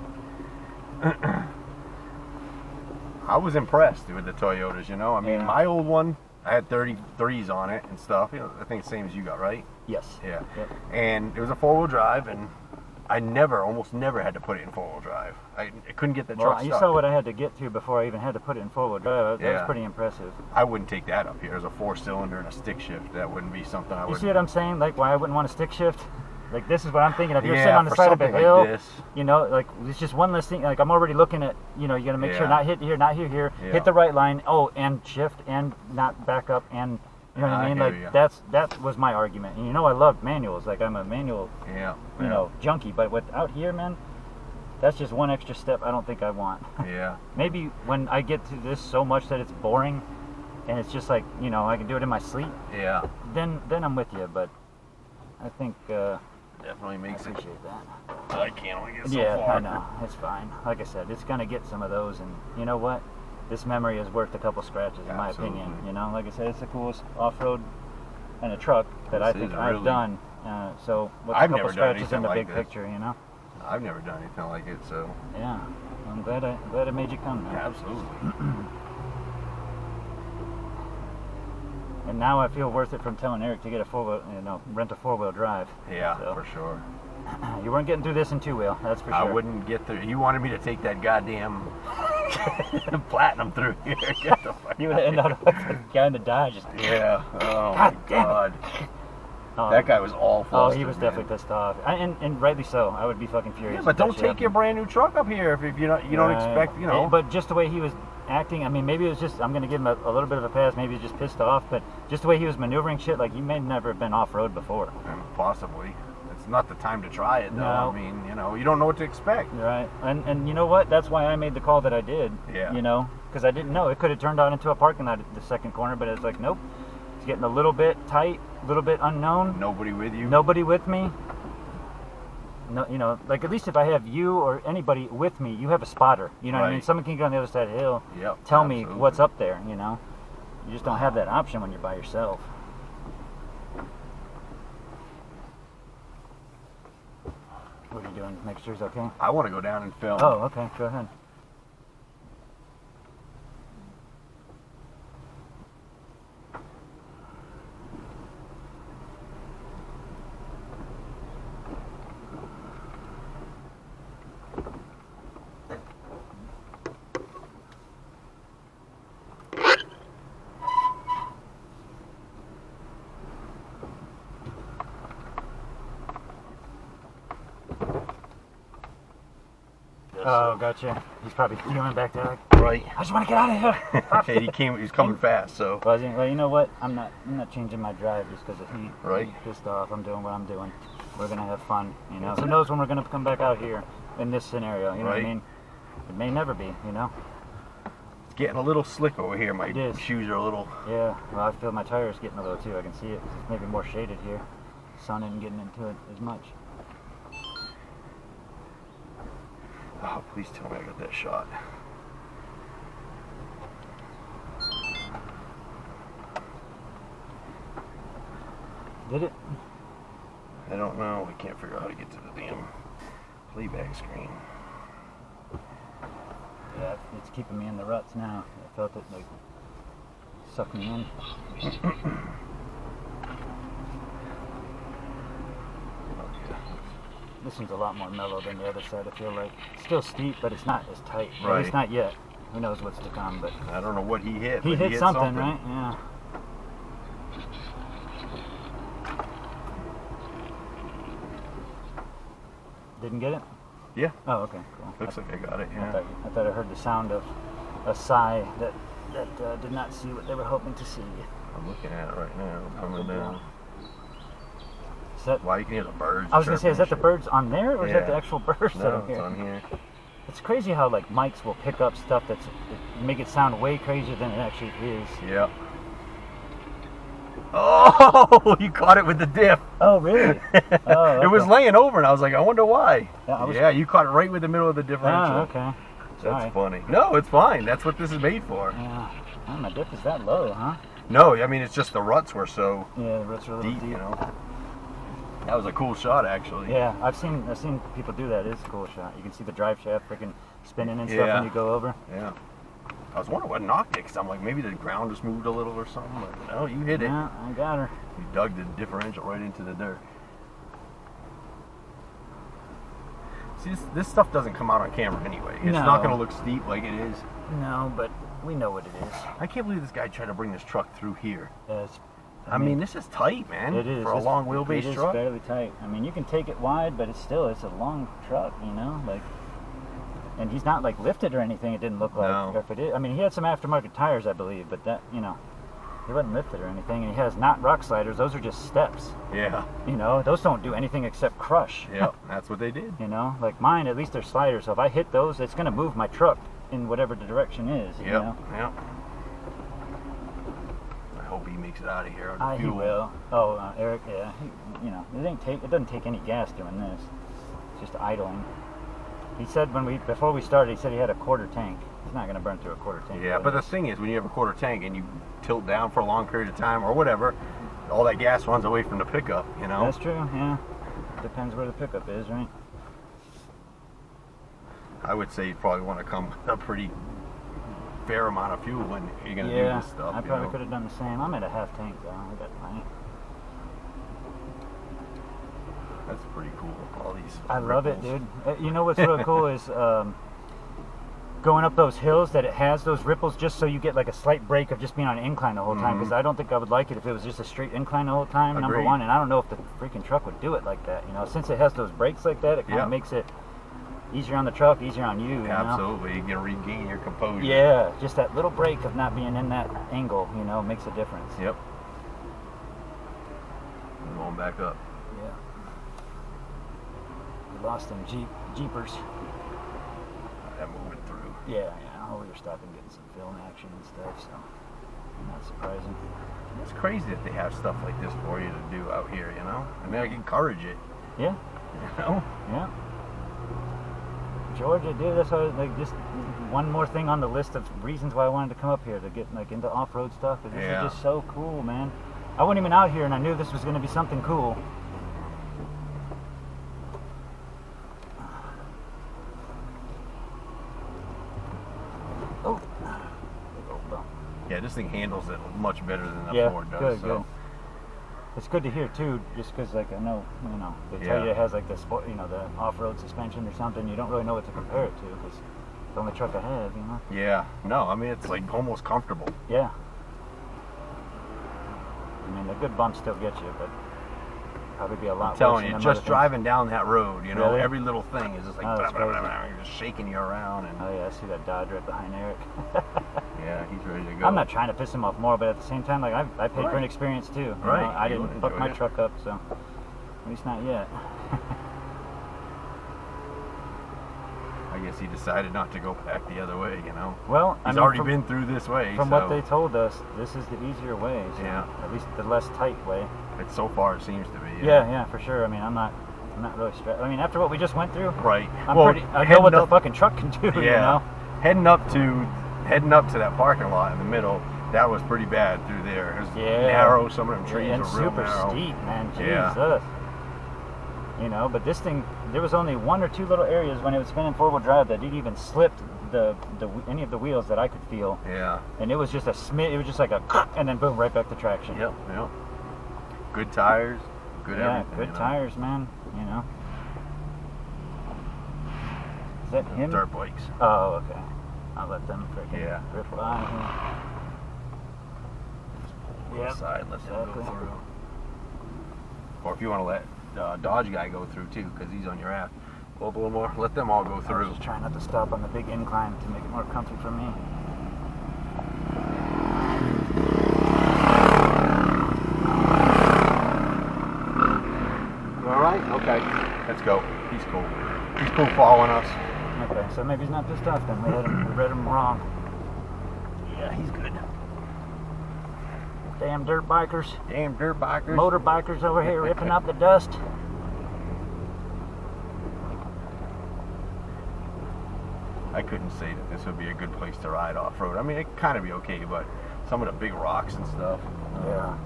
[SPEAKER 2] I was impressed with the Toyotas, you know. I mean,
[SPEAKER 1] Yeah.
[SPEAKER 2] my old one, I had 33s on it and stuff. You know, I think the same as you got, right?
[SPEAKER 1] Yes.
[SPEAKER 2] Yeah.
[SPEAKER 1] Yep.
[SPEAKER 2] And it was a 4-wheel drive, and I almost never had to put it in 4-wheel drive. I couldn't get the truck
[SPEAKER 1] Well, you
[SPEAKER 2] stuck.
[SPEAKER 1] saw what I had to get to before I even had to put it in 4-wheel drive. That was
[SPEAKER 2] Yeah.
[SPEAKER 1] pretty impressive.
[SPEAKER 2] I wouldn't take that up here as a 4-cylinder and a stick shift. That wouldn't be something I would.
[SPEAKER 1] You see what I'm saying? Like why I wouldn't want a stick shift? Like this is what I'm thinking. If you're
[SPEAKER 2] Yeah,
[SPEAKER 1] sitting on the
[SPEAKER 2] for
[SPEAKER 1] side of a
[SPEAKER 2] something
[SPEAKER 1] hill,
[SPEAKER 2] like this.
[SPEAKER 1] you know, like it's just one less thing. Like I'm already looking at, you know, you gotta make sure
[SPEAKER 2] Yeah.
[SPEAKER 1] not hit here, not here,
[SPEAKER 2] Yeah.
[SPEAKER 1] hit the right line. Oh, and shift and not back up and you know what I
[SPEAKER 2] I
[SPEAKER 1] mean?
[SPEAKER 2] hear
[SPEAKER 1] Like
[SPEAKER 2] ya.
[SPEAKER 1] that was my argument. And you know I love manuals. Like I'm a manual,
[SPEAKER 2] Yeah.
[SPEAKER 1] you know, junkie. But out here, man, that's just one extra step I don't think I want.
[SPEAKER 2] Yeah.
[SPEAKER 1] Maybe when I get to this so much that it's boring, and it's just like, you know, I can do it in my sleep.
[SPEAKER 2] Yeah.
[SPEAKER 1] Then I'm with you. But I think.
[SPEAKER 2] Definitely
[SPEAKER 1] I
[SPEAKER 2] makes it.
[SPEAKER 1] appreciate that.
[SPEAKER 2] I can't only get so
[SPEAKER 1] Yeah,
[SPEAKER 2] far.
[SPEAKER 1] I know. It's fine. Like I said, it's gonna get some of those, and you know what? This memory is worth a couple scratches, in my opinion.
[SPEAKER 2] Absolutely.
[SPEAKER 1] You know, like I said, it's the coolest off-road and a truck that I
[SPEAKER 2] This
[SPEAKER 1] think
[SPEAKER 2] is
[SPEAKER 1] I've
[SPEAKER 2] really-
[SPEAKER 1] done. So what's
[SPEAKER 2] I've
[SPEAKER 1] a couple
[SPEAKER 2] never done
[SPEAKER 1] scratches in the
[SPEAKER 2] anything
[SPEAKER 1] big
[SPEAKER 2] like this.
[SPEAKER 1] picture, you know?
[SPEAKER 2] I've never done anything like it, so
[SPEAKER 1] Yeah. I'm glad I made you come. Man.
[SPEAKER 2] absolutely.
[SPEAKER 1] And now I feel worth it from telling Eric to get rent a 4-wheel drive.
[SPEAKER 2] Yeah,
[SPEAKER 1] So,
[SPEAKER 2] for sure.
[SPEAKER 1] You weren't getting through this in 2-wheel, that's for sure.
[SPEAKER 2] I wouldn't get through. You wanted me to take that goddamn platinum through here. Get the fuck
[SPEAKER 1] You would have ended up like the guy in the Dodge. Just,
[SPEAKER 2] Yeah. Oh
[SPEAKER 1] God
[SPEAKER 2] my
[SPEAKER 1] damn it.
[SPEAKER 2] god.
[SPEAKER 1] oh,
[SPEAKER 2] That guy was all
[SPEAKER 1] Oh,
[SPEAKER 2] flustered.
[SPEAKER 1] he was
[SPEAKER 2] man.
[SPEAKER 1] definitely pissed off, and rightly so. I would be fucking furious.
[SPEAKER 2] Yeah, but
[SPEAKER 1] if that
[SPEAKER 2] don't
[SPEAKER 1] shit
[SPEAKER 2] take your
[SPEAKER 1] happened.
[SPEAKER 2] brand new truck up here if you don't expect, you know.
[SPEAKER 1] But just the way he was acting, I mean, maybe it was just, I'm gonna give him a little bit of a pass. Maybe he's just pissed off, but just the way he was maneuvering shit, like he may never have been off road before.
[SPEAKER 2] Possibly. It's not the time to try it though.
[SPEAKER 1] No.
[SPEAKER 2] I mean, you know, you don't know what to expect.
[SPEAKER 1] Right, and you know what? That's why I made the call that I did.
[SPEAKER 2] Yeah.
[SPEAKER 1] You know, because I didn't know it could have turned out into a parking lot at the second corner, but it's like, nope. It's getting a little bit tight, a little bit unknown.
[SPEAKER 2] Nobody with you.
[SPEAKER 1] Nobody with me. No, you know, like at least if I have you or anybody with me, you have a spotter. You know what I mean?
[SPEAKER 2] Right.
[SPEAKER 1] Someone can get on the other side of the hill,
[SPEAKER 2] Yep,
[SPEAKER 1] tell me
[SPEAKER 2] absolutely.
[SPEAKER 1] what's up there. You know, you just don't have that option when you're by yourself. What are you doing? Make sure it's okay.
[SPEAKER 2] I want to go down and film.
[SPEAKER 1] Oh, okay. Go ahead. Oh, gotcha. He's probably feeling back there like,
[SPEAKER 2] Right.
[SPEAKER 1] I just want to get out of here.
[SPEAKER 2] And he was coming fast, so.
[SPEAKER 1] Well, you know what? I'm not changing my drive just because of heat.
[SPEAKER 2] Right.
[SPEAKER 1] I'm pissed off. I'm doing what I'm doing. We're gonna have fun. You know. Who knows when we're gonna come back out here in this scenario? You know what I
[SPEAKER 2] Right.
[SPEAKER 1] mean? It may never be. You know.
[SPEAKER 2] It's getting a little slick over here. My
[SPEAKER 1] It is.
[SPEAKER 2] shoes are a little.
[SPEAKER 1] Yeah. Well, I feel my tires getting a little too. I can see it. It's maybe more shaded here. Sun isn't getting into it as much.
[SPEAKER 2] Oh, please tell me I got that shot.
[SPEAKER 1] Did it?
[SPEAKER 2] I don't know. I can't figure out how to get to the damn playback screen.
[SPEAKER 1] Yeah. It's keeping me in the ruts now. I felt it like suck me in. This one's a lot more mellow than the other side, I feel like. It's still steep, but it's not as tight. At
[SPEAKER 2] Right.
[SPEAKER 1] least not yet. Who knows what's to come, but
[SPEAKER 2] I don't know what he hit.
[SPEAKER 1] he
[SPEAKER 2] but
[SPEAKER 1] hit something, right? Yeah. Didn't get it?
[SPEAKER 2] Yeah.
[SPEAKER 1] Oh, okay, cool.
[SPEAKER 2] Looks like I got it.
[SPEAKER 1] I
[SPEAKER 2] Yeah.
[SPEAKER 1] thought I heard the sound of a sigh that did not see what they were hoping to see.
[SPEAKER 2] I'm looking at it right now. Coming down.
[SPEAKER 1] that?
[SPEAKER 2] Wow, you can hear the birds.
[SPEAKER 1] I was gonna say, is that the
[SPEAKER 2] chirping
[SPEAKER 1] birds on there, or is that the actual birds that
[SPEAKER 2] No,
[SPEAKER 1] are
[SPEAKER 2] it's
[SPEAKER 1] here?
[SPEAKER 2] on here.
[SPEAKER 1] It's crazy how like mics will pick up stuff make it sound way crazier than it actually is.
[SPEAKER 2] Yep. Oh, you caught it with the diff.
[SPEAKER 1] Oh, really? Oh,
[SPEAKER 2] It was
[SPEAKER 1] okay.
[SPEAKER 2] laying over, and I was like, I wonder why.
[SPEAKER 1] Yeah,
[SPEAKER 2] You caught it right with the middle of the differential.
[SPEAKER 1] Oh, okay. Sorry.
[SPEAKER 2] That's funny. No, it's fine. That's what this is made for.
[SPEAKER 1] Yeah. Oh, my diff is that low, huh?
[SPEAKER 2] No, I mean, it's just the ruts were so
[SPEAKER 1] Yeah, the roots are a little
[SPEAKER 2] deep,
[SPEAKER 1] deep.
[SPEAKER 2] you know. That was a cool shot, actually.
[SPEAKER 1] Yeah, I've seen people do that. It's a cool shot. You can see the drive shaft freaking spinning and stuff
[SPEAKER 2] Yeah.
[SPEAKER 1] when you go over.
[SPEAKER 2] Yeah. I was wondering what knocked it, because I'm like, maybe the ground just moved a little or something. But no, you hit it.
[SPEAKER 1] Yeah, I got her.
[SPEAKER 2] You dug the differential right into the dirt. See, this stuff doesn't come out on camera anyway. It's not going to look steep like it is.
[SPEAKER 1] No, but we know what it is.
[SPEAKER 2] I can't believe this guy tried to bring this truck through here.
[SPEAKER 1] It's,
[SPEAKER 2] I mean, this is tight, man.
[SPEAKER 1] it is.
[SPEAKER 2] For a long wheelbase
[SPEAKER 1] It is
[SPEAKER 2] truck.
[SPEAKER 1] fairly tight. I mean, you can take it wide, but it's a long truck, you know? Like, and he's not like lifted or anything, it didn't look like.
[SPEAKER 2] No.
[SPEAKER 1] Or if it is, I mean, he had some aftermarket tires, I believe, but that, you know, he wasn't lifted or anything. And he has not rock sliders, those are just steps.
[SPEAKER 2] Yeah.
[SPEAKER 1] You know, those don't do anything except crush.
[SPEAKER 2] Yep, that's what they did.
[SPEAKER 1] You know, like mine, at least they're sliders. So if I hit those, it's going to move my truck in whatever the direction is. You know?
[SPEAKER 2] Yep. I hope he makes it out of here.
[SPEAKER 1] He will. Oh, Eric, yeah. You know, it doesn't take any gas doing this. It's just idling. He said before we started, he said he had a quarter tank. He's not going to burn through a quarter tank.
[SPEAKER 2] Yeah, but the thing is, when you have a quarter tank and you tilt down for a long period of time or whatever, all that gas runs away from the pickup, you know?
[SPEAKER 1] That's true, yeah. Depends where the pickup is, right?
[SPEAKER 2] I would say you'd probably want to come with a pretty fair amount of fuel when you're going to do this stuff.
[SPEAKER 1] I probably could have done the same. I'm at a half tank, though. I got plenty.
[SPEAKER 2] That's pretty cool. All these
[SPEAKER 1] I love it,
[SPEAKER 2] ripples.
[SPEAKER 1] dude. You know what's really cool is going up those hills that it has those ripples just so you get like a slight break of just being on an incline the whole time, because I don't think I would like it if it was just a straight incline the whole time, number
[SPEAKER 2] Agreed.
[SPEAKER 1] one, and I don't know if the freaking truck would do it like that, you know. Since it has those brakes like that, it kind of makes it easier on the truck, easier on you, you know?
[SPEAKER 2] Absolutely. You can regain your composure.
[SPEAKER 1] Yeah, just that little break of not being in that angle, you know, makes a difference.
[SPEAKER 2] Yep. I'm going back up.
[SPEAKER 1] Yeah. We lost them Jeepers.
[SPEAKER 2] I'm moving through.
[SPEAKER 1] Yeah. Oh, we were stopping getting some film action and stuff, so not surprising.
[SPEAKER 2] It's crazy that they have stuff like this for you to do out here, you know? I mean, I can encourage it,
[SPEAKER 1] Yeah.
[SPEAKER 2] you know?
[SPEAKER 1] Yeah. Georgia, dude, that's why, like, just one more thing on the list of reasons why I wanted to come up here to get like into off-road stuff. This is just so cool, man. I wasn't even out here, and I knew this was going to be something cool. Oh.
[SPEAKER 2] Yeah, this thing handles it much better than the Ford does.
[SPEAKER 1] Good. It's good to hear too, just because like I know, you know, they tell you it has like the sport, you know, the off-road suspension or something. You don't really know what to compare it to because it's the only truck I have, you know.
[SPEAKER 2] Yeah, no, I mean it's like almost comfortable.
[SPEAKER 1] Yeah. I mean, the good bumps still get you, but probably be a lot.
[SPEAKER 2] I'm telling
[SPEAKER 1] worse
[SPEAKER 2] you,
[SPEAKER 1] than
[SPEAKER 2] just driving down that road, you know,
[SPEAKER 1] Really?
[SPEAKER 2] every little thing is just like
[SPEAKER 1] Oh, that's
[SPEAKER 2] blah, blah, blah,
[SPEAKER 1] crazy.
[SPEAKER 2] blah, just shaking you around, and
[SPEAKER 1] Oh yeah, I see that Dodge right behind Eric.
[SPEAKER 2] yeah, he's ready to go.
[SPEAKER 1] I'm not trying to piss him off more, but at the same time, like I paid for an experience too. You
[SPEAKER 2] Right.
[SPEAKER 1] know? I
[SPEAKER 2] You
[SPEAKER 1] didn't fuck
[SPEAKER 2] enjoyed
[SPEAKER 1] my
[SPEAKER 2] it.
[SPEAKER 1] truck up, so at least not yet.
[SPEAKER 2] I guess he decided not to go back the other way, you know.
[SPEAKER 1] Well,
[SPEAKER 2] He's already been through this way.
[SPEAKER 1] From
[SPEAKER 2] so
[SPEAKER 1] what they told us, this is the easier way. So
[SPEAKER 2] Yeah.
[SPEAKER 1] At least the less tight way.
[SPEAKER 2] so far it seems to be.
[SPEAKER 1] Yeah, for sure. I mean, I'm not really stressed. I mean, after what we just went through,
[SPEAKER 2] Right.
[SPEAKER 1] I know what
[SPEAKER 2] heading
[SPEAKER 1] the
[SPEAKER 2] up-
[SPEAKER 1] fucking truck can do.
[SPEAKER 2] Yeah.
[SPEAKER 1] You know?
[SPEAKER 2] Heading up to that parking lot in the middle, that was pretty bad through there. It was narrow. Some of them trees
[SPEAKER 1] and
[SPEAKER 2] were real
[SPEAKER 1] super
[SPEAKER 2] narrow.
[SPEAKER 1] steep, man.
[SPEAKER 2] Yeah.
[SPEAKER 1] Jesus. You know, but this thing, there was only one or two little areas when it was spinning four-wheel drive that didn't even slip any of the wheels that I could feel.
[SPEAKER 2] Yeah.
[SPEAKER 1] And it was just it was just like a, and then boom, right back to traction.
[SPEAKER 2] Yep. Good tires, good everything.
[SPEAKER 1] Good
[SPEAKER 2] you know?
[SPEAKER 1] tires, man. You know. Is that him?
[SPEAKER 2] Dirt bikes.
[SPEAKER 1] Oh, okay. I'll let them freaking rip by here.
[SPEAKER 2] Yep. Side, let them go
[SPEAKER 1] exactly.
[SPEAKER 2] through. Or if you want to let Dodge guy go through too, because he's on your app. Go up a little more. Let them all go
[SPEAKER 1] I was
[SPEAKER 2] through.
[SPEAKER 1] just trying not to stop on the big incline to make it more comfy for me.
[SPEAKER 2] Okay, let's go. He's cool. He's cool following us.
[SPEAKER 1] Okay, so maybe he's not pissed off then. We read him wrong.
[SPEAKER 2] Yeah, he's good.
[SPEAKER 1] Damn dirt bikers.
[SPEAKER 2] Damn dirt bikers.
[SPEAKER 1] Motorbikers over here ripping up the dust.
[SPEAKER 2] I couldn't say that this would be a good place to ride off-road. I mean, it kind of be okay, but some of the big rocks and stuff.
[SPEAKER 1] Yeah.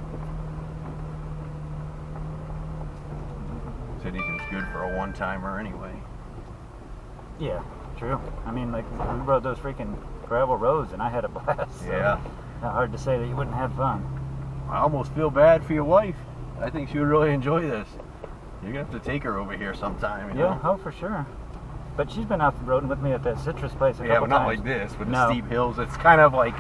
[SPEAKER 2] Anything's good for a one-timer anyway.
[SPEAKER 1] Yeah, true. I mean, like, we rode those freaking gravel roads and I had a blast. So
[SPEAKER 2] Yeah.
[SPEAKER 1] not hard to say that you wouldn't have fun.
[SPEAKER 2] I almost feel bad for your wife. I think she would really enjoy this. You're gonna have to take her over here sometime. You
[SPEAKER 1] Yeah,
[SPEAKER 2] know?
[SPEAKER 1] oh, for sure. But she's been off the road with me at that citrus place a
[SPEAKER 2] Yeah,
[SPEAKER 1] couple
[SPEAKER 2] but not
[SPEAKER 1] times.
[SPEAKER 2] like this with
[SPEAKER 1] No.
[SPEAKER 2] the steep hills. It's kind of like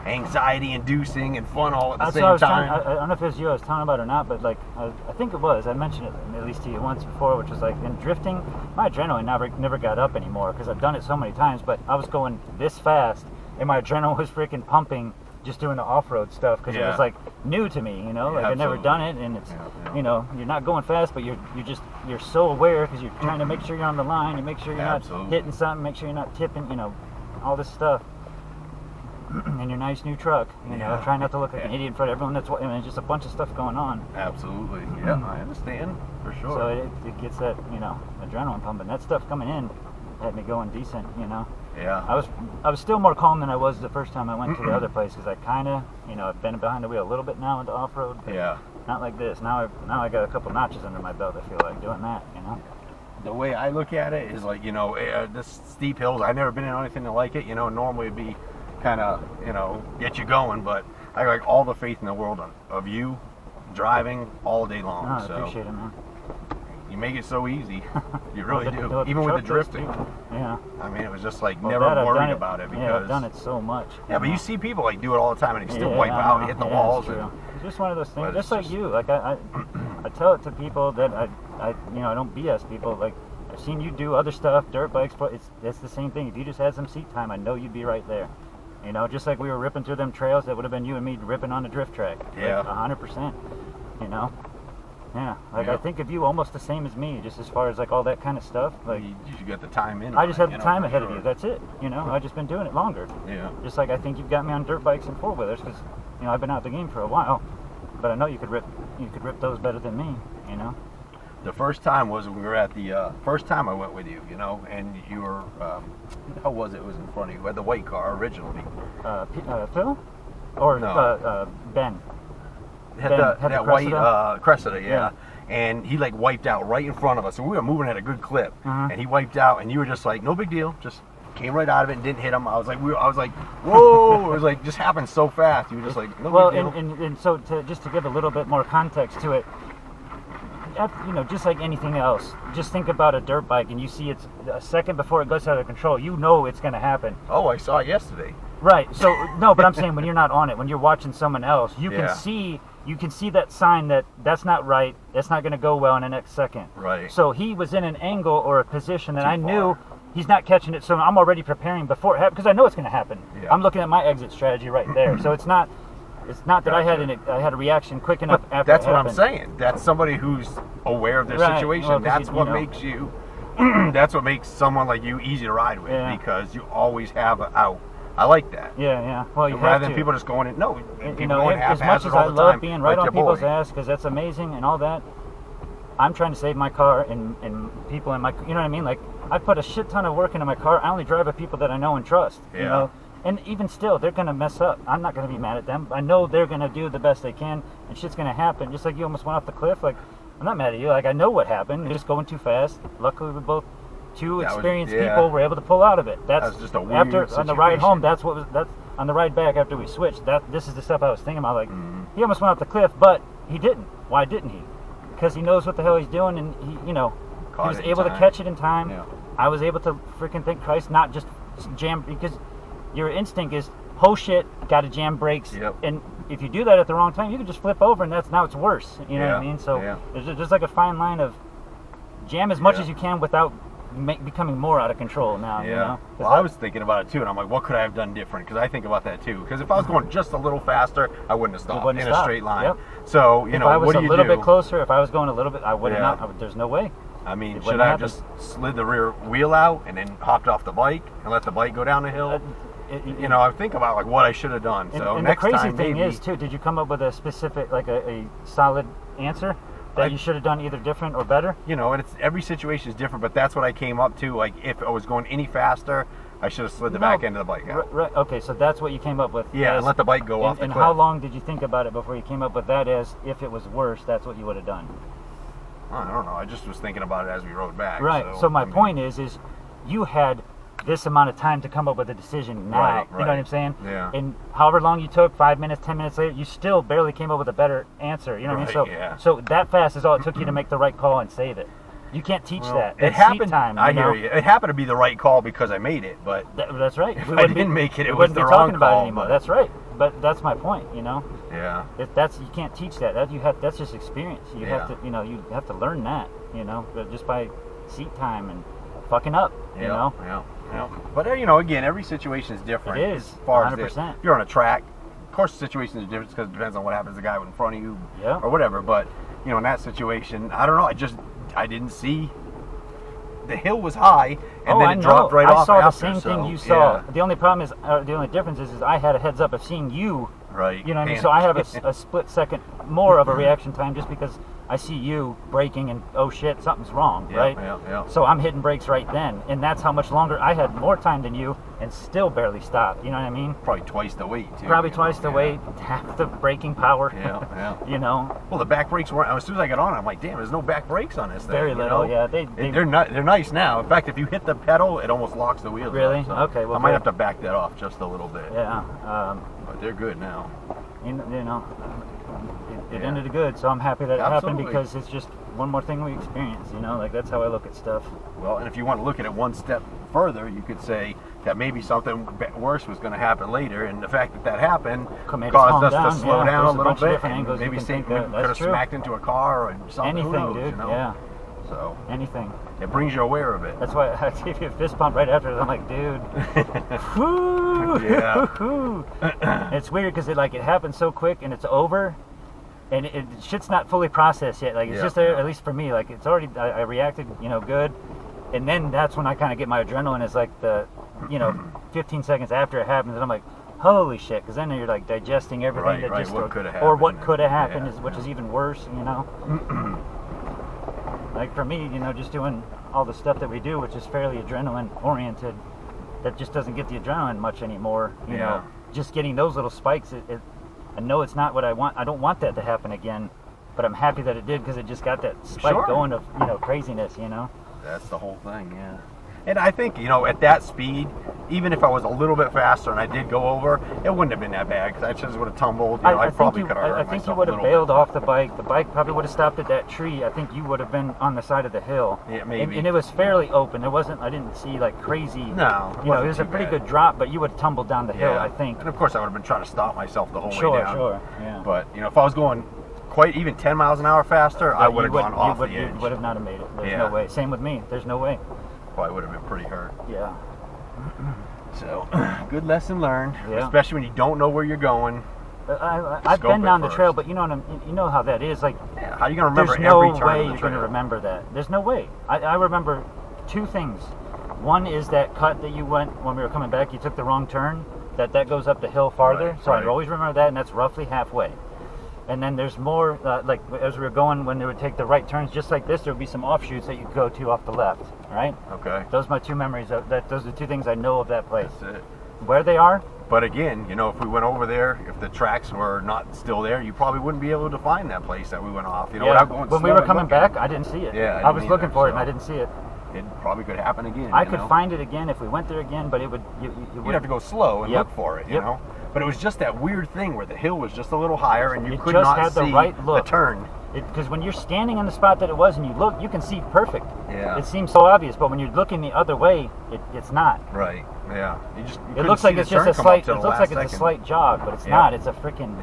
[SPEAKER 2] anxiety-inducing and fun all at the
[SPEAKER 1] That's what
[SPEAKER 2] same
[SPEAKER 1] I was
[SPEAKER 2] time.
[SPEAKER 1] I don't know if it was you I was telling about or not, but like I think it was. I mentioned it at least to you once before, which was like in drifting, my adrenaline never got up anymore because I've done it so many times. But I was going this fast, and my adrenaline was freaking pumping just doing the off-road stuff because it
[SPEAKER 2] Yeah.
[SPEAKER 1] was like new to me, you know. Like I'd never
[SPEAKER 2] absolutely.
[SPEAKER 1] done it, and it's
[SPEAKER 2] Yeah.
[SPEAKER 1] you know, you're not going fast, but you're so aware because you're trying to make sure you're on the line, you make sure you're
[SPEAKER 2] Absolutely.
[SPEAKER 1] not hitting something, make sure you're not tipping, you know, all this stuff. In your nice new truck, you know,
[SPEAKER 2] Yeah.
[SPEAKER 1] try not to look like an idiot in front of everyone. That's what I mean. It's just a bunch of stuff going on.
[SPEAKER 2] Absolutely. Yeah, I understand for sure.
[SPEAKER 1] So it gets that, you know, adrenaline pumping. That stuff coming in had me going decent, you know.
[SPEAKER 2] yeah.
[SPEAKER 1] I was still more calm than I was the first time I went to the other place because I kind of, you know, I've been behind the wheel a little bit now into off-road. But
[SPEAKER 2] Yeah.
[SPEAKER 1] not like this. Now I got a couple notches under my belt. I feel like doing that, you know.
[SPEAKER 2] The way I look at it is like, you know, this steep hills, I've never been in anything like it. You know, normally it'd be kind of, you know, get you going, but I got like all the faith in the world of you driving all day long.
[SPEAKER 1] No, I
[SPEAKER 2] so
[SPEAKER 1] appreciate it, man.
[SPEAKER 2] you make it so easy. You really
[SPEAKER 1] Well,
[SPEAKER 2] do. Even with the
[SPEAKER 1] truck does
[SPEAKER 2] drifting.
[SPEAKER 1] too. Yeah.
[SPEAKER 2] I mean, it was just like
[SPEAKER 1] Well,
[SPEAKER 2] never
[SPEAKER 1] that I've done
[SPEAKER 2] worried about it because.
[SPEAKER 1] Yeah, I've done it so much.
[SPEAKER 2] Yeah, but
[SPEAKER 1] know.
[SPEAKER 2] you see people like do it all the time and they still
[SPEAKER 1] Yeah,
[SPEAKER 2] wipe
[SPEAKER 1] I
[SPEAKER 2] out,
[SPEAKER 1] know.
[SPEAKER 2] hit the
[SPEAKER 1] Yeah,
[SPEAKER 2] walls.
[SPEAKER 1] it's true.
[SPEAKER 2] And,
[SPEAKER 1] It's just one of those things,
[SPEAKER 2] But
[SPEAKER 1] just
[SPEAKER 2] it's
[SPEAKER 1] like
[SPEAKER 2] just-
[SPEAKER 1] you. Like I tell it to people that I you know, I don't BS people. Like I've seen you do other stuff, dirt bikes, but it's the same thing. If you just had some seat time, I know you'd be right there. You know, just like we were ripping through them trails, that would have been you and me ripping on the drift track.
[SPEAKER 2] Yeah.
[SPEAKER 1] 100%. You know. Yeah, like I
[SPEAKER 2] Yep.
[SPEAKER 1] think of you almost the same as me, just as far as like all that kind of stuff. Like
[SPEAKER 2] you just got the time in.
[SPEAKER 1] I just
[SPEAKER 2] on
[SPEAKER 1] have
[SPEAKER 2] it,
[SPEAKER 1] the
[SPEAKER 2] you know,
[SPEAKER 1] time
[SPEAKER 2] for
[SPEAKER 1] ahead of
[SPEAKER 2] sure.
[SPEAKER 1] you. That's it. You know, I've just been doing it longer.
[SPEAKER 2] Yeah.
[SPEAKER 1] Just like I think you've got me on dirt bikes and four wheelers because you know I've been out the game for a while, but I know you could rip those better than me. You know.
[SPEAKER 2] The first time was when we were at the first time I went with you, you know, and you were who the hell was it? Was in front of you? We had the white car originally.
[SPEAKER 1] Phil, or
[SPEAKER 2] No.
[SPEAKER 1] Ben.
[SPEAKER 2] Had
[SPEAKER 1] Ben,
[SPEAKER 2] that
[SPEAKER 1] had the
[SPEAKER 2] white
[SPEAKER 1] Cressida?
[SPEAKER 2] Cressida, yeah.
[SPEAKER 1] Yeah.
[SPEAKER 2] And he like wiped out right in front of us, and we were moving at a good clip.
[SPEAKER 1] Mhm.
[SPEAKER 2] And he wiped out, and you were just like, no big deal, just came right out of it and didn't hit him. I was like, whoa! It was like just happened so fast. You were just like, no
[SPEAKER 1] Well,
[SPEAKER 2] big deal.
[SPEAKER 1] and so just to give a little bit more context to it, you know, just like anything else, just think about a dirt bike and you see it's a second before it goes out of control. You know it's going to happen.
[SPEAKER 2] Oh, I saw it yesterday.
[SPEAKER 1] Right. So no, but I'm saying when you're not on it, when you're watching someone else, you
[SPEAKER 2] Yeah.
[SPEAKER 1] can see that sign that that's not right. That's not going to go well in the next second.
[SPEAKER 2] Right.
[SPEAKER 1] So he was in an angle or a position that
[SPEAKER 2] Too
[SPEAKER 1] I knew
[SPEAKER 2] far.
[SPEAKER 1] he's not catching it. So I'm already preparing before it happens because I know it's going to happen.
[SPEAKER 2] Yeah.
[SPEAKER 1] I'm looking at my exit strategy right there. So it's not that I had a reaction quick enough
[SPEAKER 2] But
[SPEAKER 1] after
[SPEAKER 2] that's
[SPEAKER 1] it
[SPEAKER 2] what I'm
[SPEAKER 1] happened.
[SPEAKER 2] saying. That's somebody who's aware of their
[SPEAKER 1] Right.
[SPEAKER 2] situation.
[SPEAKER 1] Well, 'cause
[SPEAKER 2] That's
[SPEAKER 1] you
[SPEAKER 2] what
[SPEAKER 1] know.
[SPEAKER 2] makes you. That's what makes someone like you easy to ride with
[SPEAKER 1] Yeah.
[SPEAKER 2] because you always have an out. I like that.
[SPEAKER 1] Yeah. Well, you
[SPEAKER 2] Rather
[SPEAKER 1] have
[SPEAKER 2] than
[SPEAKER 1] to.
[SPEAKER 2] people just going in. No,
[SPEAKER 1] You
[SPEAKER 2] people
[SPEAKER 1] know,
[SPEAKER 2] going
[SPEAKER 1] as much
[SPEAKER 2] haphazard
[SPEAKER 1] as I
[SPEAKER 2] all the
[SPEAKER 1] love
[SPEAKER 2] time,
[SPEAKER 1] being right
[SPEAKER 2] like
[SPEAKER 1] on
[SPEAKER 2] your
[SPEAKER 1] people's
[SPEAKER 2] boy.
[SPEAKER 1] ass because that's amazing and all that, I'm trying to save my car and people in my, you know what I mean? Like I put a shit ton of work into my car. I only drive with people that I know and trust. You
[SPEAKER 2] Yeah.
[SPEAKER 1] know, and even still, they're gonna mess up. I'm not gonna be mad at them. I know they're gonna do the best they can, and shit's gonna happen. Just like you almost went off the cliff. Like I'm not mad at you. Like I know what happened. You're just going too fast. Luckily, we both two
[SPEAKER 2] That was-
[SPEAKER 1] experienced
[SPEAKER 2] yeah.
[SPEAKER 1] people were able to pull out of it. That's
[SPEAKER 2] That was just a weird
[SPEAKER 1] after on the ride
[SPEAKER 2] situation.
[SPEAKER 1] home. That's on the ride back after we switched. This is the stuff I was thinking about. Like
[SPEAKER 2] Mm-hmm.
[SPEAKER 1] he almost went off the cliff, but he didn't. Why didn't he? Because he knows what the hell he's doing, and he, you know,
[SPEAKER 2] Caught
[SPEAKER 1] he was
[SPEAKER 2] it in
[SPEAKER 1] able to
[SPEAKER 2] time.
[SPEAKER 1] catch it in time.
[SPEAKER 2] Yeah.
[SPEAKER 1] I was able to freaking think Christ, not just jam, because your instinct is, oh shit, got to jam brakes.
[SPEAKER 2] Yep.
[SPEAKER 1] And if you do that at the wrong time, you can just flip over, and now it's worse. You know what I
[SPEAKER 2] Yeah,
[SPEAKER 1] mean? So
[SPEAKER 2] yeah.
[SPEAKER 1] there's just like a fine line of jam as much
[SPEAKER 2] Yeah.
[SPEAKER 1] as you can without becoming more out of control now.
[SPEAKER 2] Yeah.
[SPEAKER 1] You know?
[SPEAKER 2] Well, I was thinking about it too, and I'm like, what could I have done different? Because I think about that too. Because if I was going just a little faster, I wouldn't have stopped in a straight line.
[SPEAKER 1] Yep.
[SPEAKER 2] So,
[SPEAKER 1] if I was a little bit closer, if I was going a little bit, I would have not. There's no way.
[SPEAKER 2] I mean, should I have just slid the rear wheel out and then hopped off the bike and let the bike go down the hill? I think about like what I should have done. So
[SPEAKER 1] and
[SPEAKER 2] next
[SPEAKER 1] the crazy
[SPEAKER 2] time,
[SPEAKER 1] thing
[SPEAKER 2] maybe,
[SPEAKER 1] is too, did you come up with a specific, like a solid answer that you should have done either different or better?
[SPEAKER 2] And it's every situation is different, but that's what I came up to. Like if I was going any faster, I should have slid the back end of the bike out.
[SPEAKER 1] Right. Okay, so that's what you came up with.
[SPEAKER 2] Yeah, and let the bike go off the
[SPEAKER 1] cliff.
[SPEAKER 2] cliff.
[SPEAKER 1] How long did you think about it before you came up with that? As if it was worse, that's what you would have done.
[SPEAKER 2] I don't know. I just was thinking about it as we rode back.
[SPEAKER 1] Right. So my point is you had this amount of time to come up with a decision now.
[SPEAKER 2] Right.
[SPEAKER 1] You know what I'm saying?
[SPEAKER 2] Yeah.
[SPEAKER 1] And however long you took, 5 minutes, 10 minutes later, you still barely came up with a better answer. You know what I mean? So that fast is all it took you to make the right call and save it. You can't teach that.
[SPEAKER 2] It happened. I hear you. It happened to be the right call because I made it, but
[SPEAKER 1] that's right.
[SPEAKER 2] If I didn't make it, it was the wrong
[SPEAKER 1] talking about
[SPEAKER 2] call.
[SPEAKER 1] It anymore. That's right. But that's my point.
[SPEAKER 2] Yeah.
[SPEAKER 1] You can't teach that. That's just experience. You have to. You have to learn that. But just by seat time and fucking up.
[SPEAKER 2] Yeah. But again, every situation is different.
[SPEAKER 1] It is.
[SPEAKER 2] As far
[SPEAKER 1] 100%.
[SPEAKER 2] as if you're on a track, of course, the situations are different because it depends on what happens to the guy in front of you, or whatever. But in that situation, I don't know. I didn't see. The hill was high, and then it dropped right off.
[SPEAKER 1] I saw the same thing you saw. The only problem is, the only difference is I had a heads up of seeing you.
[SPEAKER 2] Right.
[SPEAKER 1] You know what I mean? So I have a split second more of a reaction time just because I see you braking and oh shit, something's wrong, right?
[SPEAKER 2] Yeah.
[SPEAKER 1] So I'm hitting brakes right then, and that's how much longer I had more time than you, and still barely stopped. You know what I mean?
[SPEAKER 2] Probably twice the weight too.
[SPEAKER 1] Probably twice the weight, half the braking power.
[SPEAKER 2] Yeah.
[SPEAKER 1] Well,
[SPEAKER 2] the back brakes weren't. As soon as I got on, I'm like, damn, there's no back brakes on this thing.
[SPEAKER 1] Very little. Yeah,
[SPEAKER 2] they're nice now. In fact, if you hit the pedal, it almost locks the wheels.
[SPEAKER 1] Really?
[SPEAKER 2] Up, so
[SPEAKER 1] Okay. Well,
[SPEAKER 2] I might have to back that off just a little bit.
[SPEAKER 1] Yeah.
[SPEAKER 2] But they're good now.
[SPEAKER 1] It ended good, so I'm happy that it happened
[SPEAKER 2] Absolutely.
[SPEAKER 1] because it's just one more thing we experience, like that's how I look at stuff.
[SPEAKER 2] Well, and if you want to look at it one step further, you could say that maybe something worse was going to happen later, and the fact that happened caused us to slow down a little bit, and maybe we could have smacked into a car or something.
[SPEAKER 1] Anything,
[SPEAKER 2] who knows,
[SPEAKER 1] dude. Yeah.
[SPEAKER 2] So
[SPEAKER 1] anything.
[SPEAKER 2] It brings you aware of it.
[SPEAKER 1] That's why I gave you a fist pump right after. I'm like, dude. Whoo!
[SPEAKER 2] Yeah.
[SPEAKER 1] It's weird because it happens so quick and it's over, and shit's not fully processed yet. Like it's just there, at least for me. Like it's already. I reacted, good, and then that's when I kind of get my adrenaline. Is like the, 15 seconds after it happens, and I'm like, holy shit! Because then you're like digesting everything that just
[SPEAKER 2] what could have happened,
[SPEAKER 1] or what could have happened, which is even worse. Like for me, just doing all the stuff that we do, which is fairly adrenaline oriented, that just doesn't get the adrenaline much anymore. Just getting those little spikes. I know it's not what I want. I don't want that to happen again, but I'm happy that it did because it just got that spike going of craziness.
[SPEAKER 2] That's the whole thing. Yeah. And I think, at that speed, even if I was a little bit faster and I did go over, it wouldn't have been that bad because I just would have tumbled. I probably could have hurt myself.
[SPEAKER 1] I think you would have bailed off the bike. The bike probably would have stopped at that tree. I think you would have been on the side of the hill.
[SPEAKER 2] Yeah, maybe.
[SPEAKER 1] And it was fairly open. I didn't see like crazy.
[SPEAKER 2] No.
[SPEAKER 1] It was a pretty good drop, but you would have tumbled down the hill, I think.
[SPEAKER 2] And of course, I would have been trying to stop myself the whole way down.
[SPEAKER 1] Sure. Yeah.
[SPEAKER 2] But, if I was going quite even 10 miles an hour faster, I would have gone off the edge.
[SPEAKER 1] You would have not made it. There's no way. Same with me. There's no way.
[SPEAKER 2] Probably would have been pretty hurt.
[SPEAKER 1] Yeah.
[SPEAKER 2] So, good lesson learned, especially when you don't know where you're going.
[SPEAKER 1] I've been down the trail, but you know how that is. Like,
[SPEAKER 2] how are you going to remember every turn?
[SPEAKER 1] There's no way you're going to remember that. There's no way. I remember two things. One is that cut that you went when we were coming back. You took the wrong turn. That goes up the hill farther. So I always remember that, and that's roughly halfway. And then there's more, like as we were going, when they would take the right turns, just like this, there would be some offshoots that you could go to off the left, right?
[SPEAKER 2] Okay.
[SPEAKER 1] Those are my two memories. Those are the two things I know of that place.
[SPEAKER 2] That's it.
[SPEAKER 1] Where they are?
[SPEAKER 2] But again, if we went over there, if the tracks were not still there, you probably wouldn't be able to find that place that we went off. Without going
[SPEAKER 1] when we were coming back, I didn't see it.
[SPEAKER 2] Yeah,
[SPEAKER 1] I was looking for it and I didn't see it.
[SPEAKER 2] It probably could happen again.
[SPEAKER 1] I could find it again if we went there again, but it would.
[SPEAKER 2] You'd have to go slow and look for it, you know. But it was just that weird thing where the hill was just a little higher and you could not see the turn.
[SPEAKER 1] Because when you're standing in the spot that it was and you look, you can see perfect.
[SPEAKER 2] Yeah.
[SPEAKER 1] It seems so obvious, but when you're looking the other way, it's not.
[SPEAKER 2] Right. Yeah.
[SPEAKER 1] It looks like it's just a slight. It looks like it's a slight jog, but it's not. It's a freaking.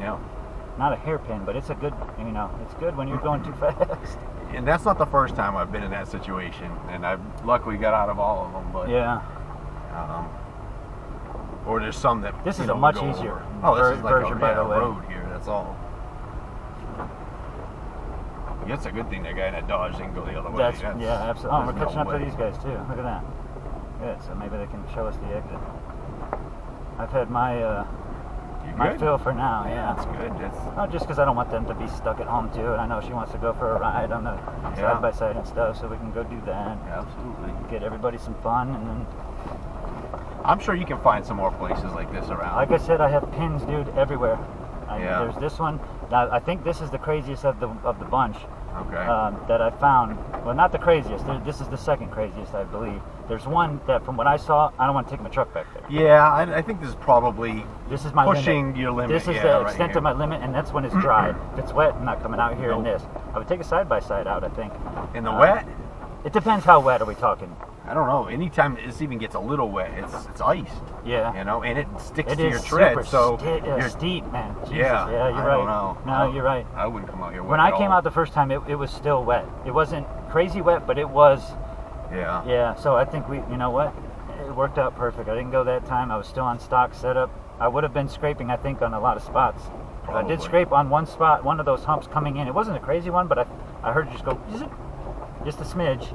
[SPEAKER 1] Not a hairpin, but it's a good. It's good when you're going too fast.
[SPEAKER 2] And that's not the first time I've been in that situation, and I've luckily got out of all of them. But
[SPEAKER 1] Yeah.
[SPEAKER 2] Or there's some that
[SPEAKER 1] This
[SPEAKER 2] you
[SPEAKER 1] is
[SPEAKER 2] know,
[SPEAKER 1] a much
[SPEAKER 2] go
[SPEAKER 1] easier
[SPEAKER 2] over. Oh, this is like
[SPEAKER 1] version, by the way.
[SPEAKER 2] road here. That's all. Yeah, it's a good thing that guy in that Dodge didn't go the other way.
[SPEAKER 1] That's, yeah, absolutely. Oh, we're
[SPEAKER 2] there's
[SPEAKER 1] catching
[SPEAKER 2] no
[SPEAKER 1] up to
[SPEAKER 2] way.
[SPEAKER 1] these guys too. Look at that. Good. So maybe they can show us the exit. I've had my my
[SPEAKER 2] good?
[SPEAKER 1] fill for now. Yeah.
[SPEAKER 2] That's good. That's
[SPEAKER 1] Not just because I don't want them to be stuck at home too, and I know she wants to go for a ride on the side by side and stuff, so we can go do that.
[SPEAKER 2] absolutely.
[SPEAKER 1] Get everybody some fun, and then,
[SPEAKER 2] I'm sure you can find some more places like this around.
[SPEAKER 1] like I said, I have pins, dude, everywhere.
[SPEAKER 2] Yeah.
[SPEAKER 1] There's this one. Now, I think this is the craziest of the bunch.
[SPEAKER 2] Okay.
[SPEAKER 1] That I found. Well, not the craziest. This is the second craziest, I believe. There's one that, from what I saw, I don't want to take my truck back there.
[SPEAKER 2] Yeah, I think this is probably
[SPEAKER 1] This is my
[SPEAKER 2] pushing
[SPEAKER 1] limit.
[SPEAKER 2] your limit.
[SPEAKER 1] This is
[SPEAKER 2] yeah,
[SPEAKER 1] the
[SPEAKER 2] right
[SPEAKER 1] extent
[SPEAKER 2] here.
[SPEAKER 1] of my limit, and that's when it's dry. If it's wet, I'm not coming out here in
[SPEAKER 2] Nope.
[SPEAKER 1] this. I would take a side-by-side out, I think.
[SPEAKER 2] In the wet?
[SPEAKER 1] It depends how wet are we talking.
[SPEAKER 2] I don't know. Anytime this even gets a little wet, it's iced.
[SPEAKER 1] Yeah.
[SPEAKER 2] You know, and it sticks
[SPEAKER 1] It
[SPEAKER 2] to your
[SPEAKER 1] is
[SPEAKER 2] tread,
[SPEAKER 1] super
[SPEAKER 2] so you're
[SPEAKER 1] steep, man. Jesus.
[SPEAKER 2] Yeah,
[SPEAKER 1] Yeah, you're
[SPEAKER 2] I
[SPEAKER 1] right.
[SPEAKER 2] don't know.
[SPEAKER 1] No, you're right.
[SPEAKER 2] I wouldn't come out here wet
[SPEAKER 1] When I
[SPEAKER 2] at
[SPEAKER 1] came
[SPEAKER 2] all.
[SPEAKER 1] out the first time, it was still wet. It wasn't crazy wet, but it was.
[SPEAKER 2] Yeah.
[SPEAKER 1] Yeah. So I think you know what? It worked out perfect. I didn't go that time. I was still on stock setup. I would have been scraping, I think, on a lot of spots. I
[SPEAKER 2] Probably.
[SPEAKER 1] did scrape on one spot, one of those humps coming in. It wasn't a crazy one, but I heard you just go, just a smidge,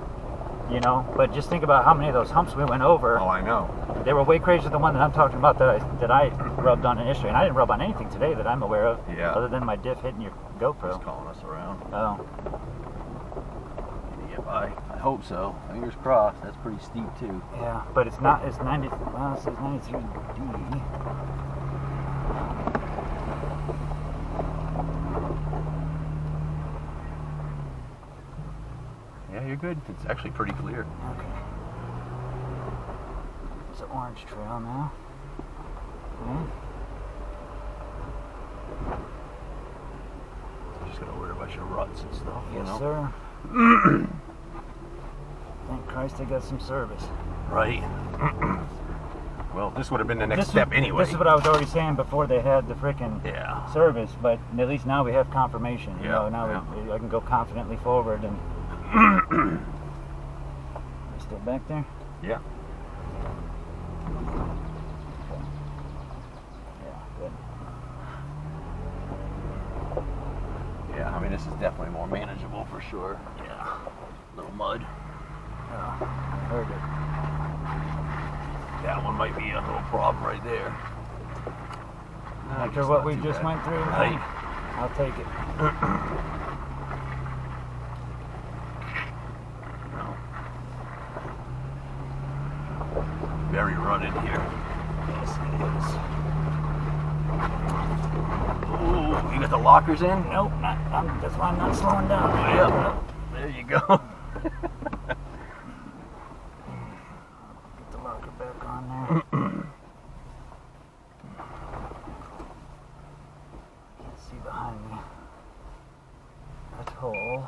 [SPEAKER 1] you know. But just think about how many of those humps we went over.
[SPEAKER 2] Oh, I know.
[SPEAKER 1] They were way crazier than the one that I'm talking about that I rubbed on initially. And I didn't rub on anything today that I'm aware of,
[SPEAKER 2] Yeah.
[SPEAKER 1] other than my diff hitting your GoPro.
[SPEAKER 2] Just calling us around.
[SPEAKER 1] Oh,
[SPEAKER 2] Can you get by? I hope so. Fingers crossed. That's pretty steep too.
[SPEAKER 1] yeah. But it's not. It's 90. Well, it says 93D.
[SPEAKER 2] Yeah, you're good. It's actually pretty clear.
[SPEAKER 1] Okay. It's an orange trail now. Okay.
[SPEAKER 2] Just gotta worry about your ruts and stuff. You
[SPEAKER 1] Yes,
[SPEAKER 2] know?
[SPEAKER 1] sir. Thank Christ I got some service.
[SPEAKER 2] Right. Well, this would have been the next
[SPEAKER 1] This
[SPEAKER 2] step
[SPEAKER 1] is-
[SPEAKER 2] anyway.
[SPEAKER 1] This is what I was already saying before they had the frickin'
[SPEAKER 2] Yeah.
[SPEAKER 1] service, but at least now we have confirmation. You
[SPEAKER 2] Yeah,
[SPEAKER 1] know, now I can go confidently forward and. Still back there?
[SPEAKER 2] Yeah.
[SPEAKER 1] Yeah, good.
[SPEAKER 2] Yeah, I mean, this is definitely more manageable for sure. Yeah. Little mud.
[SPEAKER 1] Oh, I heard it.
[SPEAKER 2] That one might be a little problem right there.
[SPEAKER 1] After what we just went through,
[SPEAKER 2] Right.
[SPEAKER 1] I'll take it.
[SPEAKER 2] No. Very rutted here.
[SPEAKER 1] Yes, it is.
[SPEAKER 2] Ooh, you got the lockers in?
[SPEAKER 1] Nope, that's why I'm not slowing down.
[SPEAKER 2] Yep. There you go.
[SPEAKER 1] Get the locker back on there. Can't see behind me. That's hole.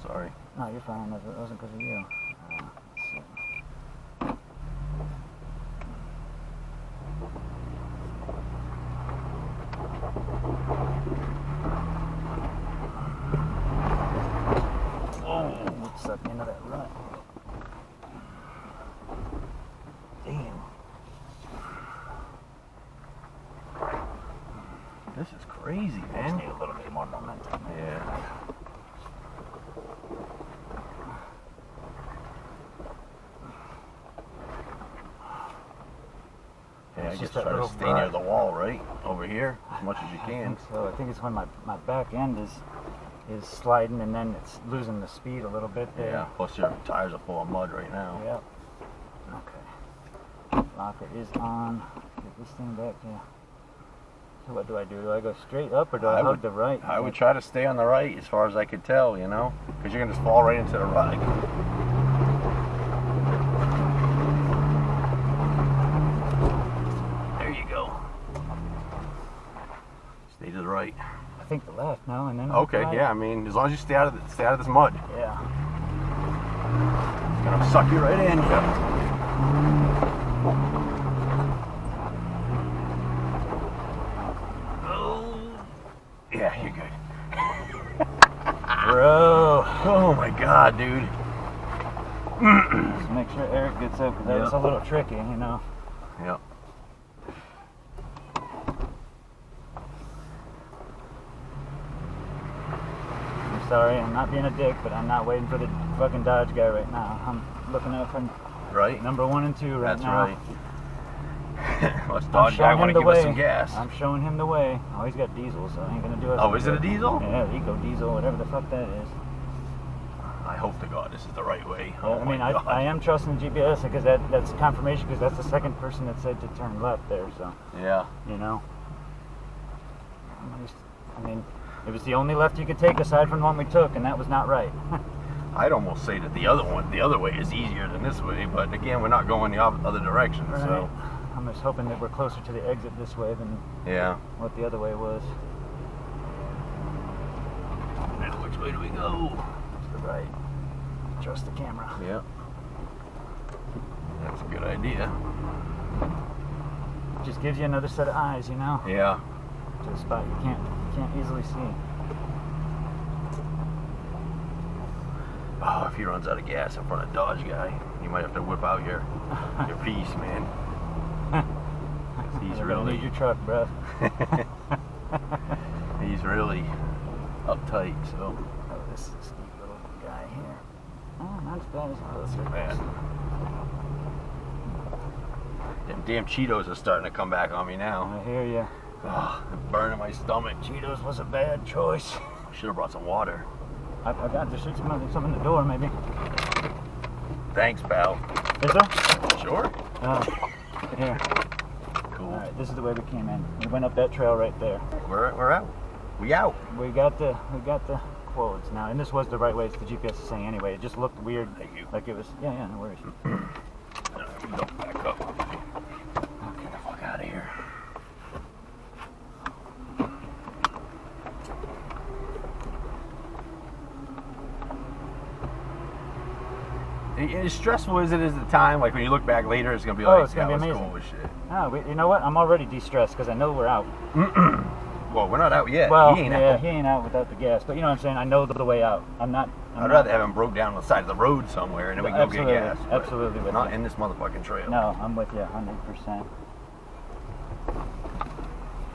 [SPEAKER 2] Sorry.
[SPEAKER 1] No, you're fine. It wasn't because of you. Let's see. Whoa! Sucked into that rut. Damn.
[SPEAKER 2] This is crazy,
[SPEAKER 1] Just
[SPEAKER 2] man.
[SPEAKER 1] need a little bit more momentum.
[SPEAKER 2] Yeah. Yeah, I
[SPEAKER 1] It's
[SPEAKER 2] guess
[SPEAKER 1] just that
[SPEAKER 2] try to
[SPEAKER 1] little
[SPEAKER 2] stay near
[SPEAKER 1] rut.
[SPEAKER 2] the wall, right? Over here, as much as you
[SPEAKER 1] I
[SPEAKER 2] can.
[SPEAKER 1] think so. I think it's when my back end is sliding and then it's losing the speed a little bit there.
[SPEAKER 2] Yeah, plus your tires are full of mud right now.
[SPEAKER 1] Yep. Okay. Locker is on. Get this thing back here. So what do I do? Do I go straight up or do I hug
[SPEAKER 2] would-
[SPEAKER 1] the right?
[SPEAKER 2] I would try to stay on the right as far as I could tell, you know? Because you're going to just fall right into the rut. There you go. Stay to the right.
[SPEAKER 1] I think the left now and then.
[SPEAKER 2] Okay,
[SPEAKER 1] right.
[SPEAKER 2] yeah, I mean, as long as you stay out of this mud.
[SPEAKER 1] Yeah.
[SPEAKER 2] It's gonna suck you right in. Oh. Yeah, you're good.
[SPEAKER 1] Bro.
[SPEAKER 2] Oh my God, dude.
[SPEAKER 1] Just make sure Eric gets up, because that was a little tricky, you know.
[SPEAKER 2] Yep.
[SPEAKER 1] I'm sorry, I'm not being a dick, but I'm not waiting for the fucking Dodge guy right now. I'm looking out for
[SPEAKER 2] Right.
[SPEAKER 1] number 1 and 2 right
[SPEAKER 2] That's
[SPEAKER 1] now.
[SPEAKER 2] right. Let's Dodge guy want to give us some gas.
[SPEAKER 1] I'm showing him the way. Oh, he's got diesel, so I ain't gonna do it.
[SPEAKER 2] Oh, is it a diesel?
[SPEAKER 1] Yeah, Eco Diesel, whatever the fuck that is.
[SPEAKER 2] I hope to God this is the right way.
[SPEAKER 1] Yeah, I mean, I am trusting the GPS because that's confirmation, because that's the second person that said to turn left there, so.
[SPEAKER 2] Yeah.
[SPEAKER 1] You know? I mean, it was the only left you could take aside from the one we took, and that was not right.
[SPEAKER 2] I'd almost say that the other way is easier than this way, but again, we're not going the other direction,
[SPEAKER 1] Right.
[SPEAKER 2] so.
[SPEAKER 1] I'm just hoping that we're closer to the exit this way than what the other way was.
[SPEAKER 2] Now, which way do we go?
[SPEAKER 1] To the right. Trust the camera.
[SPEAKER 2] Yeah. That's a good idea.
[SPEAKER 1] Just gives you another set of eyes, you know?
[SPEAKER 2] Yeah.
[SPEAKER 1] To a spot you can't easily see.
[SPEAKER 2] Oh, if he runs out of gas in front of Dodge guy, you might have to whip out your piece, man. He's
[SPEAKER 1] You
[SPEAKER 2] really
[SPEAKER 1] need your truck, bro.
[SPEAKER 2] he's really uptight, so.
[SPEAKER 1] Oh, this is a steep little guy here. Oh, not as bad as I was.
[SPEAKER 2] Not bad. Them damn Cheetos are starting to come back on me now.
[SPEAKER 1] I hear you.
[SPEAKER 2] Oh, they're burning my stomach.
[SPEAKER 1] Cheetos was a bad choice.
[SPEAKER 2] Should have brought some water.
[SPEAKER 1] I got there should some in the door, maybe.
[SPEAKER 2] Thanks, pal.
[SPEAKER 1] Is there?
[SPEAKER 2] Sure.
[SPEAKER 1] Here.
[SPEAKER 2] Cool.
[SPEAKER 1] All right, this is the way we came in. We went up that trail right there.
[SPEAKER 2] We're out. We out.
[SPEAKER 1] We got the quotes now, and this was the right way. It's the GPS is saying anyway. It just looked weird.
[SPEAKER 2] Thank you.
[SPEAKER 1] Like it was. Yeah, no worries.
[SPEAKER 2] Go back up. Get the fuck out of here. As stressful as it is at the time, like when you look back later, it's gonna be like,
[SPEAKER 1] it's gonna be
[SPEAKER 2] that was
[SPEAKER 1] amazing.
[SPEAKER 2] cool as shit.
[SPEAKER 1] Oh, you know what? I'm already de-stressed because I know we're out.
[SPEAKER 2] Well, we're not out yet.
[SPEAKER 1] Well,
[SPEAKER 2] he ain't
[SPEAKER 1] yeah,
[SPEAKER 2] out.
[SPEAKER 1] he ain't out without the gas. But you know what I'm saying? I know the way out.
[SPEAKER 2] I'd rather have him broke down on the side of the road somewhere and then we can go get gas. but
[SPEAKER 1] Absolutely with
[SPEAKER 2] not
[SPEAKER 1] you.
[SPEAKER 2] in this motherfucking trail.
[SPEAKER 1] No, I'm with you 100%.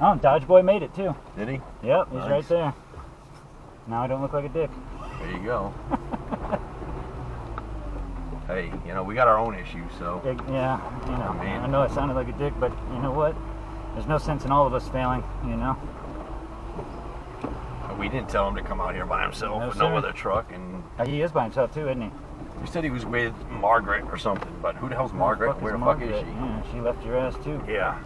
[SPEAKER 1] Oh, Dodge Boy made it too.
[SPEAKER 2] Did he?
[SPEAKER 1] Yep, he's
[SPEAKER 2] Nice.
[SPEAKER 1] right there. Now I don't look like a dick.
[SPEAKER 2] There you go. Hey, you know, we got our own issues, so.
[SPEAKER 1] Yeah, you know,
[SPEAKER 2] I mean-
[SPEAKER 1] I know it sounded like a dick, but you know what? There's no sense in all of us failing, you know?
[SPEAKER 2] We didn't tell him to come out here by himself
[SPEAKER 1] No,
[SPEAKER 2] with
[SPEAKER 1] sir.
[SPEAKER 2] no other truck, and
[SPEAKER 1] He is by himself too, isn't he?
[SPEAKER 2] you said he was with Margaret or something, but who the hell's Margaret? Where the fuck is she?
[SPEAKER 1] Yeah, she left your ass too.
[SPEAKER 2] Yeah.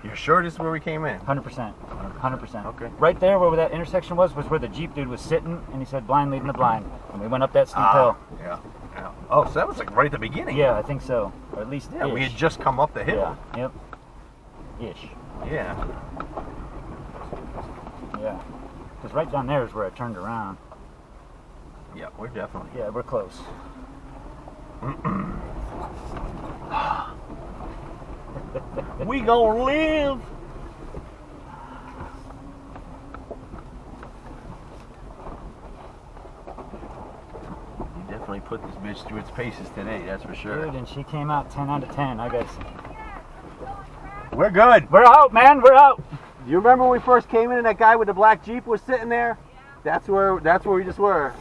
[SPEAKER 2] You're sure this is where we came in?
[SPEAKER 1] 100%. 100%.
[SPEAKER 2] Okay.
[SPEAKER 1] Right there where that intersection was where the Jeep dude was sitting, and he said blind leading the blind. And we went up that steep hill.
[SPEAKER 2] Yeah. Yeah. Oh, so that was like right at the beginning.
[SPEAKER 1] Yeah, I think so. Or at least
[SPEAKER 2] Yeah, we
[SPEAKER 1] ish.
[SPEAKER 2] had just come up the hill.
[SPEAKER 1] Yeah, yep. Ish.
[SPEAKER 2] Yeah.
[SPEAKER 1] Yeah. Because right down there is where I turned around.
[SPEAKER 2] Yeah, we're definitely.
[SPEAKER 1] Yeah, we're close.
[SPEAKER 2] We gonna live. You definitely put this bitch through its paces today, that's for sure.
[SPEAKER 1] Dude, and she came out 10 out of 10, I guess.
[SPEAKER 2] We're good.
[SPEAKER 1] We're out, man, we're out!
[SPEAKER 3] You remember when we first came in and that guy with the black Jeep was sitting there? That's where we just were.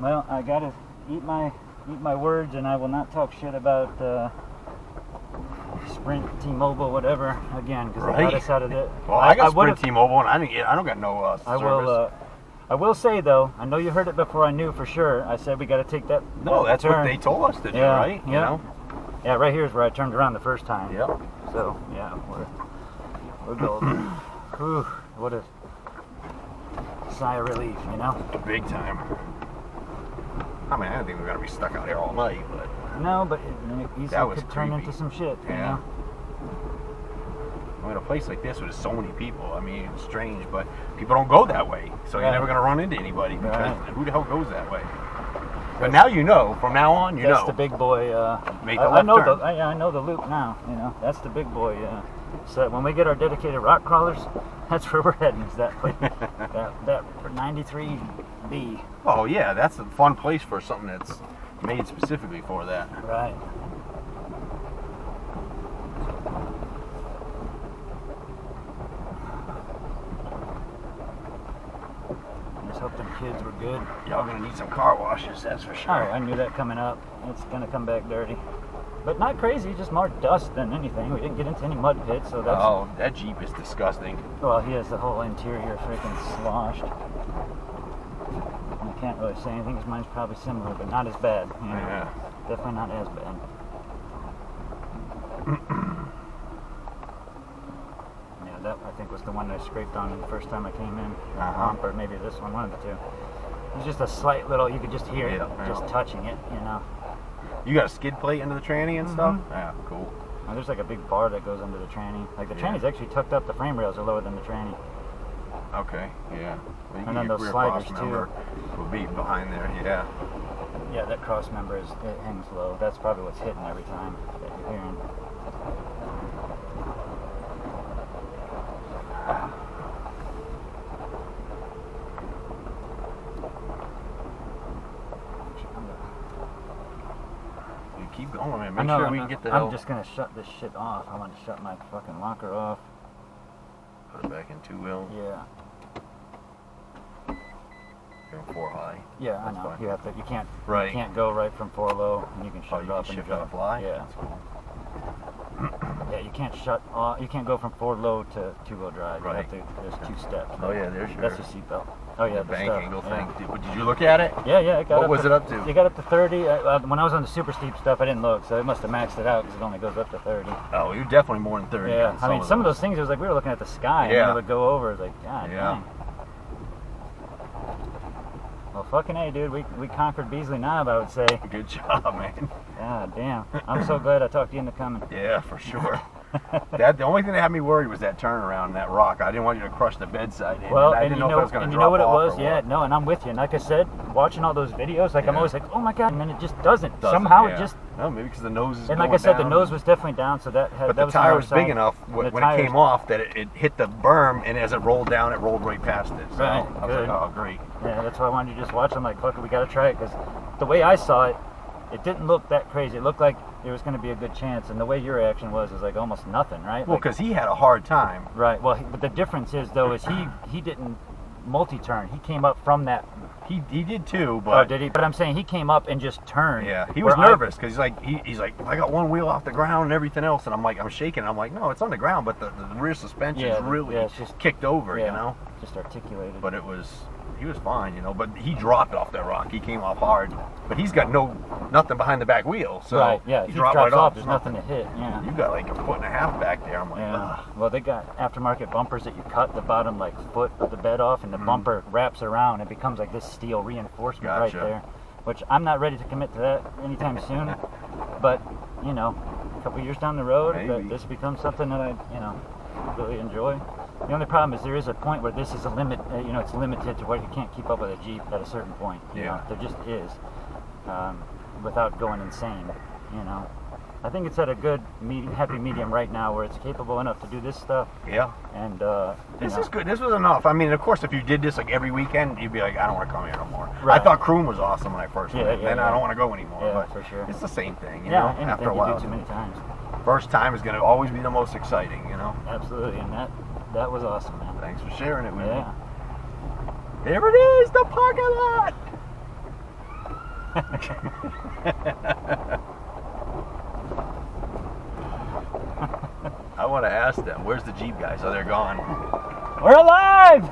[SPEAKER 1] Well, I gotta eat my words, and I will not talk shit about Sprint, T-Mobile, whatever again, because they got us out of it.
[SPEAKER 2] Well, I got Sprint
[SPEAKER 1] would've-
[SPEAKER 2] T-Mobile, and I don't got no service.
[SPEAKER 1] I will say though, I know you heard it before. I knew for sure. I said we got to take that.
[SPEAKER 2] No,
[SPEAKER 1] that
[SPEAKER 2] that's
[SPEAKER 1] turn.
[SPEAKER 2] what they told us to do,
[SPEAKER 1] Yeah,
[SPEAKER 2] right?
[SPEAKER 1] yeah.
[SPEAKER 2] You know?
[SPEAKER 1] Yeah, right here is where I turned around the first time.
[SPEAKER 2] Yep.
[SPEAKER 1] So yeah, we're golden. Whew, what a sigh of relief, you know.
[SPEAKER 2] Big time. I mean, I don't think we're gonna be stuck out here all night, but
[SPEAKER 1] No, but it
[SPEAKER 2] That
[SPEAKER 1] easily
[SPEAKER 2] was
[SPEAKER 1] could turn
[SPEAKER 2] creepy.
[SPEAKER 1] into some shit. You
[SPEAKER 2] yeah.
[SPEAKER 1] know?
[SPEAKER 2] I mean, a place like this with so many people, I mean, it's strange, but people don't go that way, so
[SPEAKER 1] Yeah.
[SPEAKER 2] you're never gonna run into anybody because
[SPEAKER 1] Right.
[SPEAKER 2] who the hell goes that way? But now you know. From now on, you know.
[SPEAKER 1] That's the big boy.
[SPEAKER 2] Make a
[SPEAKER 1] I
[SPEAKER 2] left
[SPEAKER 1] know
[SPEAKER 2] turn.
[SPEAKER 1] I know the loop now. You know, that's the big boy. So when we get our dedicated rock crawlers, that's where we're heading. Is that place, that 93B.
[SPEAKER 2] Oh yeah, that's a fun place for something that's made specifically for that.
[SPEAKER 1] Right. Let's hope them kids were good.
[SPEAKER 2] Y'all gonna need some car washes, that's for
[SPEAKER 1] Oh,
[SPEAKER 2] sure.
[SPEAKER 1] I knew that coming up. It's gonna come back dirty. But not crazy, just more dust than anything. We didn't get into any mud pits, so that's...
[SPEAKER 2] Oh, that Jeep is disgusting.
[SPEAKER 1] Well, he has the whole interior freaking sloshed. I can't really say anything because mine's probably similar, but not as bad. You know?
[SPEAKER 2] Yeah.
[SPEAKER 1] Definitely not as bad. Yeah, that I think was the one that I scraped on the first time I came in. Or maybe this one, one of the two. It was just a slight little, you could just hear it, just touching it, you know.
[SPEAKER 2] You got a skid plate into the tranny and stuff? Yeah, cool.
[SPEAKER 1] Now, there's like a big bar that goes under the tranny. Like the tranny's actually tucked up, the frame rails are lower than the tranny.
[SPEAKER 2] Okay, yeah. Well,
[SPEAKER 1] And then those sliders too.
[SPEAKER 2] Will be behind there, yeah.
[SPEAKER 1] Yeah, that cross member it hangs low. That's probably what's hitting every time that you're hearing.
[SPEAKER 2] You keep going, man. Make sure we can get the hell.
[SPEAKER 1] I'm just gonna shut this shit off. I want to shut my fucking locker off.
[SPEAKER 2] Put it back in 2-wheel.
[SPEAKER 1] Yeah.
[SPEAKER 2] You're on 4 high.
[SPEAKER 1] Yeah, I
[SPEAKER 2] That's
[SPEAKER 1] know.
[SPEAKER 2] fine.
[SPEAKER 1] You have to. You can't.
[SPEAKER 2] Right.
[SPEAKER 1] You can't go right from 4 low, and you can shut
[SPEAKER 2] Oh,
[SPEAKER 1] it
[SPEAKER 2] you
[SPEAKER 1] off
[SPEAKER 2] can
[SPEAKER 1] when
[SPEAKER 2] shift
[SPEAKER 1] you
[SPEAKER 2] on the fly?
[SPEAKER 1] Yeah.
[SPEAKER 2] That's cool.
[SPEAKER 1] Yeah, you can't shut off. You can't go from 4 low to 2-wheel drive.
[SPEAKER 2] Right.
[SPEAKER 1] You have to, there's 2 steps.
[SPEAKER 2] Oh yeah, there's your
[SPEAKER 1] That's the seatbelt. Oh yeah,
[SPEAKER 2] the
[SPEAKER 1] the
[SPEAKER 2] bank
[SPEAKER 1] stuff.
[SPEAKER 2] angle
[SPEAKER 1] Yeah.
[SPEAKER 2] thing. Did you look at it?
[SPEAKER 1] Yeah, it got
[SPEAKER 2] What
[SPEAKER 1] up
[SPEAKER 2] was it up to?
[SPEAKER 1] It got up to 30. When I was on the super steep stuff, I didn't look, so it must have maxed it out because it only goes up to 30.
[SPEAKER 2] Oh, you're definitely more than 30.
[SPEAKER 1] Yeah, I mean, some of those things, it was like we were looking at the sky, and
[SPEAKER 2] Yeah.
[SPEAKER 1] then it would go over. It was like, God dang. Well, fucking A, dude, we conquered Beasley Knob, I would say.
[SPEAKER 2] Good job, man.
[SPEAKER 1] God damn. I'm so glad I talked you into coming.
[SPEAKER 2] Yeah, for sure. The only thing that had me worried was that turnaround, that rock. I didn't want you to crush the bedside in.
[SPEAKER 1] Well,
[SPEAKER 2] I
[SPEAKER 1] and
[SPEAKER 2] didn't
[SPEAKER 1] you
[SPEAKER 2] know if it was going to
[SPEAKER 1] and you
[SPEAKER 2] drop
[SPEAKER 1] know what it
[SPEAKER 2] off
[SPEAKER 1] was?
[SPEAKER 2] or
[SPEAKER 1] Yeah,
[SPEAKER 2] what.
[SPEAKER 1] no, and I'm with you. And like I said, watching all those videos, like I'm
[SPEAKER 2] Yeah.
[SPEAKER 1] always like, oh my God, and then it just doesn't.
[SPEAKER 2] Doesn't,
[SPEAKER 1] Somehow
[SPEAKER 2] yeah.
[SPEAKER 1] it just.
[SPEAKER 2] No, maybe because the nose is
[SPEAKER 1] And
[SPEAKER 2] going
[SPEAKER 1] like I said,
[SPEAKER 2] down.
[SPEAKER 1] the nose was definitely down, so that had.
[SPEAKER 2] But
[SPEAKER 1] that
[SPEAKER 2] the
[SPEAKER 1] was
[SPEAKER 2] tire
[SPEAKER 1] on
[SPEAKER 2] was
[SPEAKER 1] our
[SPEAKER 2] big
[SPEAKER 1] side.
[SPEAKER 2] enough
[SPEAKER 1] And
[SPEAKER 2] when
[SPEAKER 1] the
[SPEAKER 2] it
[SPEAKER 1] tires-
[SPEAKER 2] came off that it hit the berm, and as it rolled down, it rolled right past it. So
[SPEAKER 1] Right,
[SPEAKER 2] I was
[SPEAKER 1] good.
[SPEAKER 2] like, oh, great.
[SPEAKER 1] Yeah, that's why I wanted to just watch. I'm like, fuck it, we gotta try it, because the way I saw it, it didn't look that crazy. It looked like there was going to be a good chance, and the way your reaction was like almost nothing, right?
[SPEAKER 2] Well,
[SPEAKER 1] Like,
[SPEAKER 2] because he had a hard time.
[SPEAKER 1] right. Well, but the difference is though is he didn't multi-turn. He came up from that.
[SPEAKER 2] He did too,
[SPEAKER 1] Oh,
[SPEAKER 2] but
[SPEAKER 1] did he? But I'm saying he came up and just turned.
[SPEAKER 2] yeah, he was
[SPEAKER 1] where
[SPEAKER 2] nervous because he's like I got one wheel off the ground and everything else, and I'm shaking. I'm like, no, it's on the ground, but the rear suspension is really
[SPEAKER 1] it's just
[SPEAKER 2] kicked over,
[SPEAKER 1] yeah,
[SPEAKER 2] you know.
[SPEAKER 1] just articulated.
[SPEAKER 2] But he was fine, you know. But he dropped off that rock. He came off hard, but he's got nothing behind the back wheel, so
[SPEAKER 1] right, yeah.
[SPEAKER 2] he
[SPEAKER 1] If
[SPEAKER 2] dropped
[SPEAKER 1] drops
[SPEAKER 2] right off.
[SPEAKER 1] there's nothing to hit. Yeah.
[SPEAKER 2] You got like 1.5 feet back there. I'm like,
[SPEAKER 1] Yeah.
[SPEAKER 2] ugh.
[SPEAKER 1] Well, they got aftermarket bumpers that you cut the bottom like foot of the bed off, and the bumper wraps around. It becomes like this steel reinforcement right
[SPEAKER 2] Gotcha.
[SPEAKER 1] there, which I'm not ready to commit to that anytime soon. But you know, a couple years down the road,
[SPEAKER 2] Maybe.
[SPEAKER 1] that this becomes something that I really enjoy. The only problem is there is a point where this is a limit. It's limited to where you can't keep up with a Jeep at a certain point. You know, there just is, without going insane. You know. I think it's at a good, happy medium right now where it's capable enough to do this stuff.
[SPEAKER 2] Yeah.
[SPEAKER 1] And
[SPEAKER 2] This is good. This was enough. I mean, of course, if you did this like every weekend, you'd be like, I don't want to come here no more.
[SPEAKER 1] Right.
[SPEAKER 2] I thought Croom was awesome when I first went.
[SPEAKER 1] Yeah,
[SPEAKER 2] then
[SPEAKER 1] yeah.
[SPEAKER 2] I don't want to go anymore.
[SPEAKER 1] Yeah,
[SPEAKER 2] but
[SPEAKER 1] for sure.
[SPEAKER 2] it's the same thing, you
[SPEAKER 1] yeah,
[SPEAKER 2] know.
[SPEAKER 1] anything
[SPEAKER 2] After a
[SPEAKER 1] you
[SPEAKER 2] while,
[SPEAKER 1] do too many times.
[SPEAKER 2] first time is going to always be the most exciting, you know.
[SPEAKER 1] Absolutely, and that was awesome, man.
[SPEAKER 2] Thanks for sharing it with me.
[SPEAKER 1] Yeah.
[SPEAKER 2] There it is, the parking lot. I want to ask them, where's the Jeep guys? Oh, they're gone.
[SPEAKER 1] We're alive!